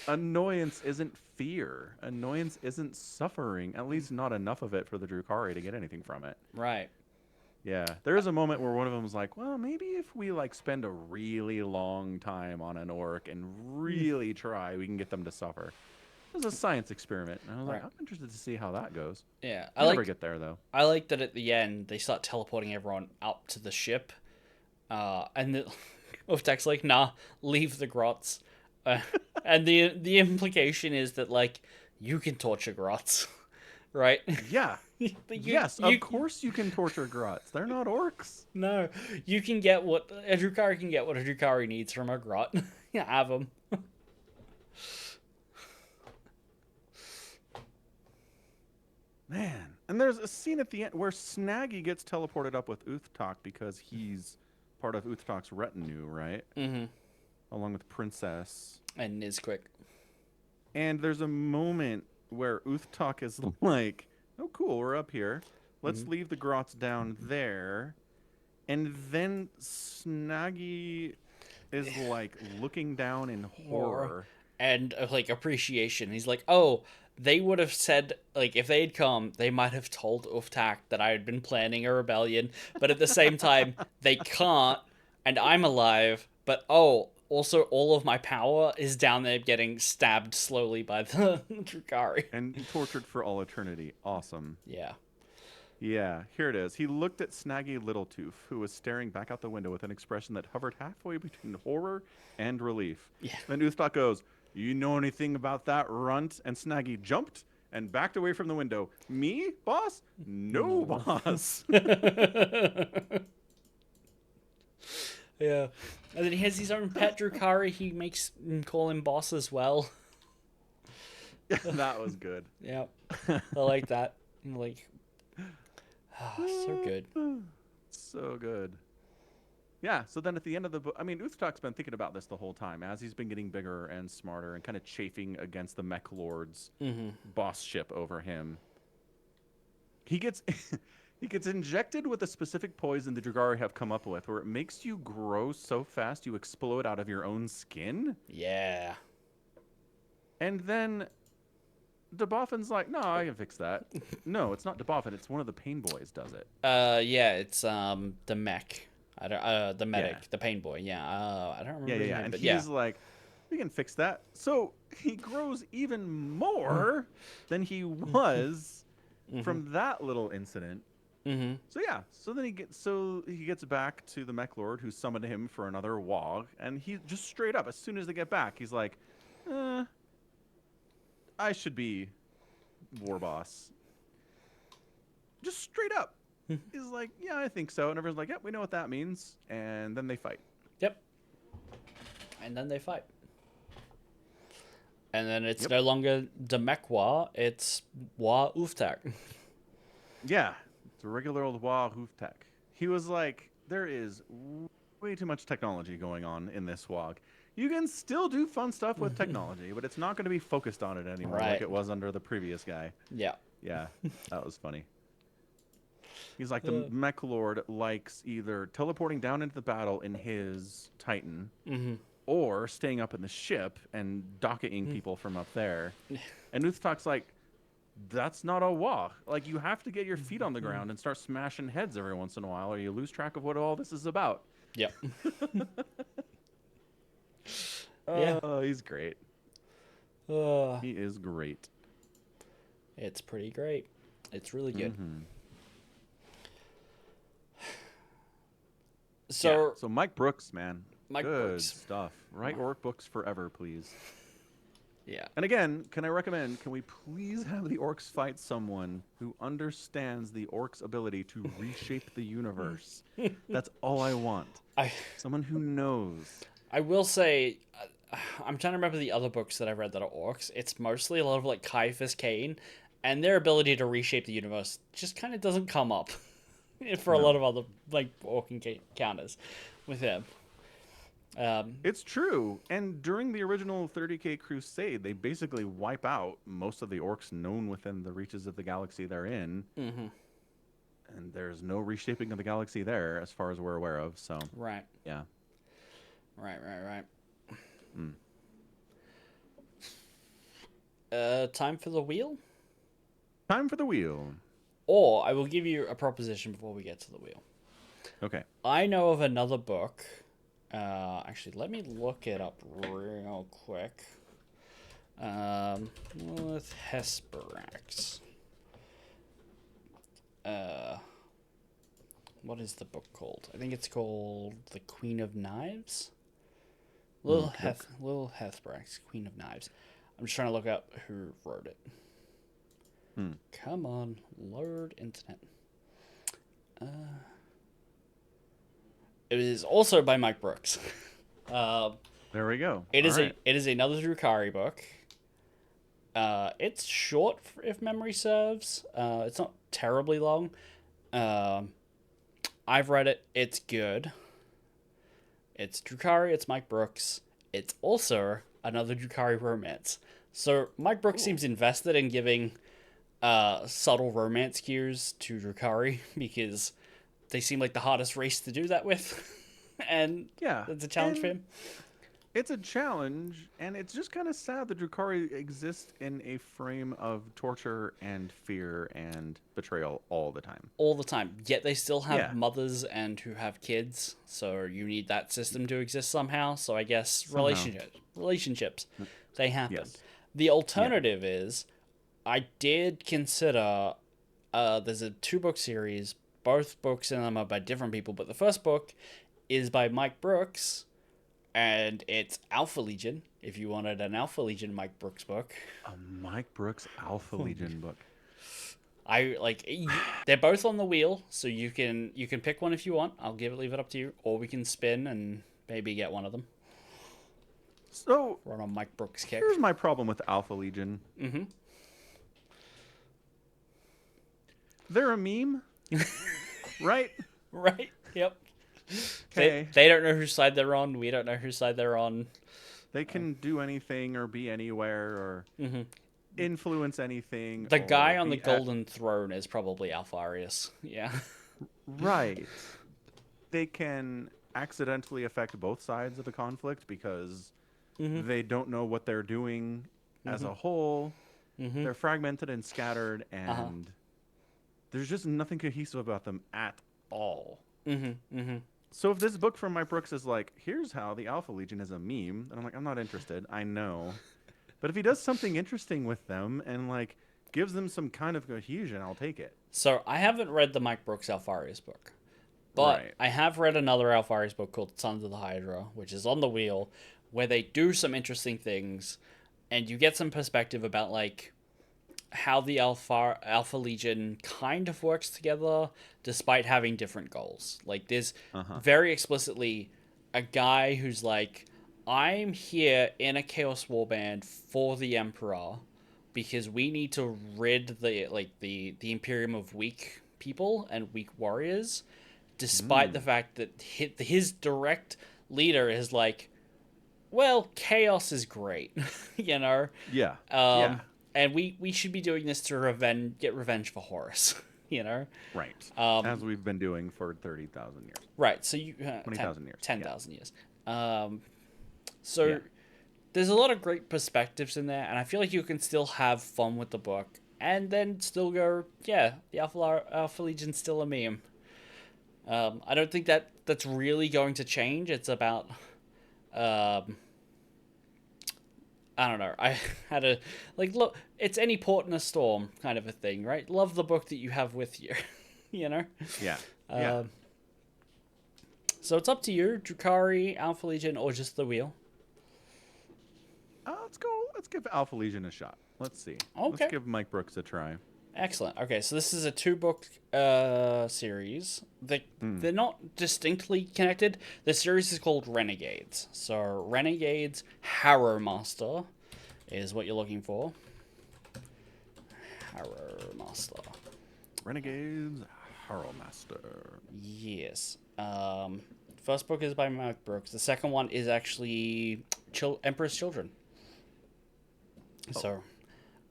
S2: Annoyance isn't fear. Annoyance isn't suffering. At least not enough of it for the Drukari to get anything from it.
S1: Right.
S2: Yeah, there is a moment where one of them was like, "Well, maybe if we like spend a really long time on an orc and really try, we can get them to suffer." It was a science experiment, and I was
S1: Right.
S2: like, "I'm interested to see how that goes."
S1: Yeah.
S2: They never get there though.
S1: I like that at the end they start teleporting everyone up to the ship. And the Uftak's like, nah, leave the grots. Uh, and the implication is that like you can torture grots, right?
S2: Yeah.
S1: you
S2: Yes, of
S1: you
S2: course you can torture grots. They're not orcs.
S1: no, you can get what a Drukari can get what a Drukari needs from a grot. Yeah, have them.
S2: Man. And there's a scene at the end where Snaggy gets teleported up with Uthtak because he's part of Uthtak's retinue, right?
S1: Mm-hmm.
S2: Along with Princess.
S1: And Nizquick.
S2: And there's a moment where Uthtak is like, "Oh, cool, we're up here. Let's leave the grots down there. And then Snaggy is like looking down in
S1: Or
S2: horror.
S1: and like appreciation. He's like, oh, they would have said like if they had come, they might have told Uftak that I had been planning a rebellion, but at the same time, they can't, and I'm alive. But oh, also all of my power is down there getting stabbed slowly by the Drukari.
S2: And tortured for all eternity. Awesome.
S1: Yeah.
S2: Yeah, here it is. He looked at Snaggy Littletooth, who was staring back out the window with an expression that hovered halfway between horror and relief.
S1: Yeah.
S2: Then Uthak goes, "You know anything about that runt?" And Snaggy jumped and backed away from the window. "Me, boss? No,
S1: No.
S2: boss."
S1: Yeah. And then he has his own pet Drukari. He makes him call him boss as well.
S2: That was good.
S1: Yeah. I like that. Like, so good.
S2: So good. Yeah, so then at the end of the book, I mean, Uthtak's been thinking about this the whole time as he's been getting bigger and smarter and kind of chafing against the mech lord's boss ship over him. He gets he gets injected with a specific poison the Drugari have come up with where it makes you grow so fast you explode out of your own skin.
S1: Yeah.
S2: And then Deboffin's like, "No, I can fix that." No, it's not Deboffin, it's one of the Pain Boys does it.
S1: Yeah, it's the mech. I don't the medic,
S2: Yeah.
S1: the pain boy. Yeah. I don't remember
S2: Yeah,
S1: his
S2: yeah,
S1: name,
S2: and
S1: but
S2: he's like, "We can fix that." So he grows even more than he was from that little incident.
S1: Mm-hmm.
S2: So yeah, so then he gets back to the mech lord who summoned him for another wog, and he just straight up as soon as they get back, he's like, "I should be war boss." Just straight up. He's like, "Yeah, I think so." And everyone's like, "Yep, we know what that means." And then they fight.
S1: Yep. And then they fight. And then it's
S2: Yep.
S1: no longer the mech war, it's Wa Uftak.
S2: Yeah, it's a regular old Wah hoof tech. He was like, "There is way too much technology going on in this WOG. You can still do fun stuff with technology, but it's not going to be focused on it anymore like
S1: Right.
S2: it was under the previous guy."
S1: Yeah.
S2: Yeah, that was funny. He's like, the mech lord likes either teleporting down into the battle in his Titan or staying up in the ship and docketing people from up there. And Uthtak's like, "That's not a walk. Like, you have to get your feet on the ground and start smashing heads every once in a while, or you lose track of what all this is about."
S1: Yep.
S2: Yeah.
S1: Yeah.
S2: He's great. He is great.
S1: It's pretty great. It's really good. So,
S2: Yeah. So Mike Brooks, man.
S1: Mike
S2: Good
S1: Brooks.
S2: stuff. Write orc books forever, please.
S1: Yeah.
S2: And again, can we please have the orcs fight someone who understands the orcs' ability to reshape the universe? That's all I want. Someone who knows.
S1: I will say, I'm trying to remember the other books that I've read that are orcs. It's mostly a lot of like Caiaphas Cain, and their ability to reshape the universe just kind of doesn't come up for a lot of other like orc encounters with him.
S2: It's true. And during the original 30K Crusade, they basically wipe out most of the orcs known within the reaches of the galaxy they're in. And there's no reshaping of the galaxy there, as far as we're aware of. So,
S1: Right.
S2: yeah.
S1: Right. Time for the wheel?
S2: Time for the wheel.
S1: Or I will give you a proposition before we get to the wheel.
S2: Okay.
S1: I know of another book. Actually, let me look it up real quick. With Hesperax. What is the book called? I think it's called The Queen of Knives. Lil Hesperax, Queen of Knives. I'm just trying to look up who wrote it. Come on, Lord Internet. It is also by Mike Brooks.
S2: There we go.
S1: It is another Drukari book. It's short, if memory serves. It's not terribly long. I've read it. It's good. It's Drukari. It's Mike Brooks. It's also another Drukari romance. So Mike Brooks seems invested in giving subtle romance cues to Drukari because they seem like the hardest race to do that with, and
S2: Yeah,
S1: it's a challenge for
S2: and
S1: him.
S2: it's a challenge, and it's just kind of sad that Drukari exists in a frame of torture and fear and betrayal all the time.
S1: All the time. Yet they still have
S2: Yeah,
S1: mothers and who have kids, so you need that system to exist somehow. So I guess
S2: somehow.
S1: relationships, they happen.
S2: Yes.
S1: The
S2: Yeah.
S1: alternative is I did consider. There's a 2 book series. Both books in them are by different people, but the first book is by Mike Brooks, and it's Alpha Legion. If you wanted an Alpha Legion Mike Brooks book,
S2: A Mike Brooks Alpha Legion book.
S1: I like they're both on the wheel, so you can pick one if you want. I'll leave it up to you, or we can spin and maybe get one of them.
S2: So
S1: We're on a Mike Brooks kick.
S2: here's my problem with Alpha Legion.
S1: Mm-hmm.
S2: They're a meme, right?
S1: Right. Yep.
S2: Okay.
S1: They don't know whose side they're on. We don't know whose side they're on.
S2: They can do anything or be anywhere or
S1: Mm-hmm.
S2: influence anything
S1: The
S2: or
S1: guy on the
S2: be at
S1: golden throne is probably Alfarius. Yeah.
S2: right. They can accidentally affect both sides of the conflict because
S1: Mm-hmm.
S2: they don't know what they're doing as
S1: Mm-hmm.
S2: a whole.
S1: Mm-hmm.
S2: They're fragmented and scattered,
S1: Uh-huh.
S2: and there's just nothing cohesive about them at all.
S1: Mm-hmm. Mm-hmm.
S2: So if this book from Mike Brooks is like, here's how the Alpha Legion is a meme, then I'm like, I'm not interested. I know. But if he does something interesting with them and like gives them some kind of cohesion, I'll take it.
S1: So I haven't read the Mike Brooks Alfarius book, but
S2: Right.
S1: I have read another Alfarius book called Sons of the Hydra, which is on the wheel, where they do some interesting things, and you get some perspective about like how the Alpha Legion kind of works together despite having different goals. Like there's
S2: Uh-huh.
S1: very explicitly a guy who's like, I'm here in a Chaos Warband for the Emperor because we need to rid the Imperium of weak people and weak warriors, despite the
S2: Mm.
S1: fact that his direct leader is like, well, chaos is great, you know.
S2: Yeah. Yeah.
S1: Um, and we should be doing this to get revenge for Horus, you know.
S2: Right.
S1: Um,
S2: As we've been doing for 30,000 years.
S1: right. So you
S2: 20,000 years.
S1: 10,000 years. So
S2: Yeah.
S1: there's a lot of great perspectives in there, and I feel like you can still have fun with the book and then still go, yeah, the Alpha Legion's still a meme. I don't think that's really going to change. It's about um, I don't know. I had a like look. It's any port in a storm kind of a thing, right? Love the book that you have with you, you know.
S2: Yeah. Yeah.
S1: So it's up to you, Drukari, Alpha Legion, or just the wheel.
S2: Let's go. Let's give Alpha Legion a shot. Let's see.
S1: Okay.
S2: Let's give Mike Brooks a try.
S1: Excellent. Okay, so this is a 2 book series. They're not distinctly connected. The series is called Renegades. So Renegades Harrow Master is what you're looking for. Harrow Master.
S2: Renegades Harrow Master.
S1: Yes. First book is by Mike Brooks. The second one is actually Emperor's Children. So,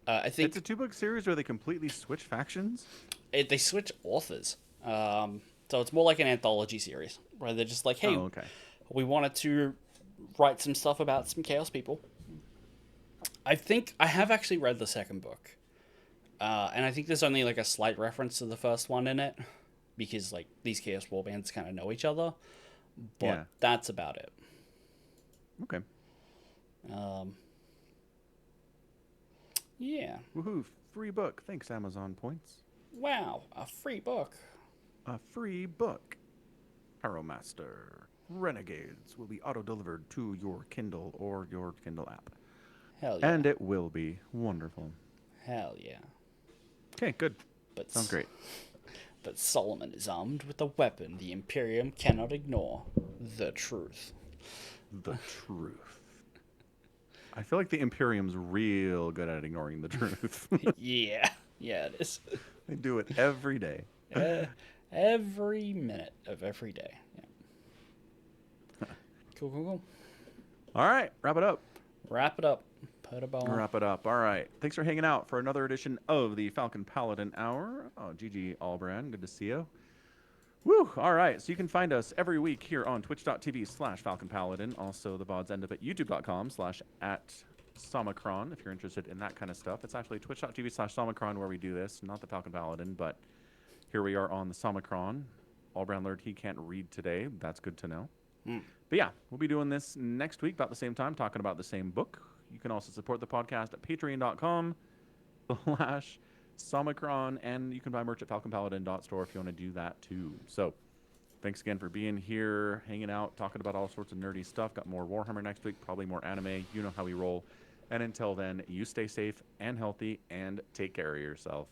S1: I think
S2: It's a 2-book series where they completely switch factions.
S1: they switch authors. So it's more like an anthology series where they're just like, hey,
S2: Oh, okay.
S1: we wanted to write some stuff about some chaos people. I think I have actually read the second book. And I think there's only like a slight reference to the first one in it because like these chaos warbands kind of know each other. But
S2: Yeah.
S1: that's about it.
S2: Okay.
S1: Yeah.
S2: Woohoo! Free book. Thanks, Amazon points.
S1: Wow, a free book.
S2: A free book. Harrow Master. Renegades will be auto-delivered to your Kindle or your Kindle app.
S1: Hell yeah.
S2: And it will be wonderful.
S1: Hell yeah.
S2: Okay, good.
S1: But
S2: Sounds great.
S1: But Solomon is armed with a weapon the Imperium cannot ignore. The truth.
S2: The truth. I feel like the Imperium's real good at ignoring the truth.
S1: Yeah. Yeah, it is.
S2: They do it every day.
S1: Every minute of every day. Yeah. Cool.
S2: All right, wrap it up.
S1: Wrap it up. Put a bow.
S2: Wrap it up. All right. Thanks for hanging out for another edition of the Falcon Paladin Hour. Oh, GG Allbrand. Good to see you. Woo! All right. So you can find us every week here on twitch.tv/Falcon Paladin. Also, the VODs end up at youtube.com/@Somicron if you're interested in that kind of stuff. It's actually twitch.tv/Somicron where we do this, not the Falcon Paladin, but here we are on the Somicron. Allbrand learned he can't read today. That's good to know. But yeah, we'll be doing this next week about the same time, talking about the same book. You can also support the podcast at patreon.com/Somicron, and you can buy merch at falconpaladin.store if you want to do that too. So thanks again for being here, hanging out, talking about all sorts of nerdy stuff. Got more Warhammer next week, probably more anime. You know how we roll. And until then, you stay safe and healthy, and take care of yourself.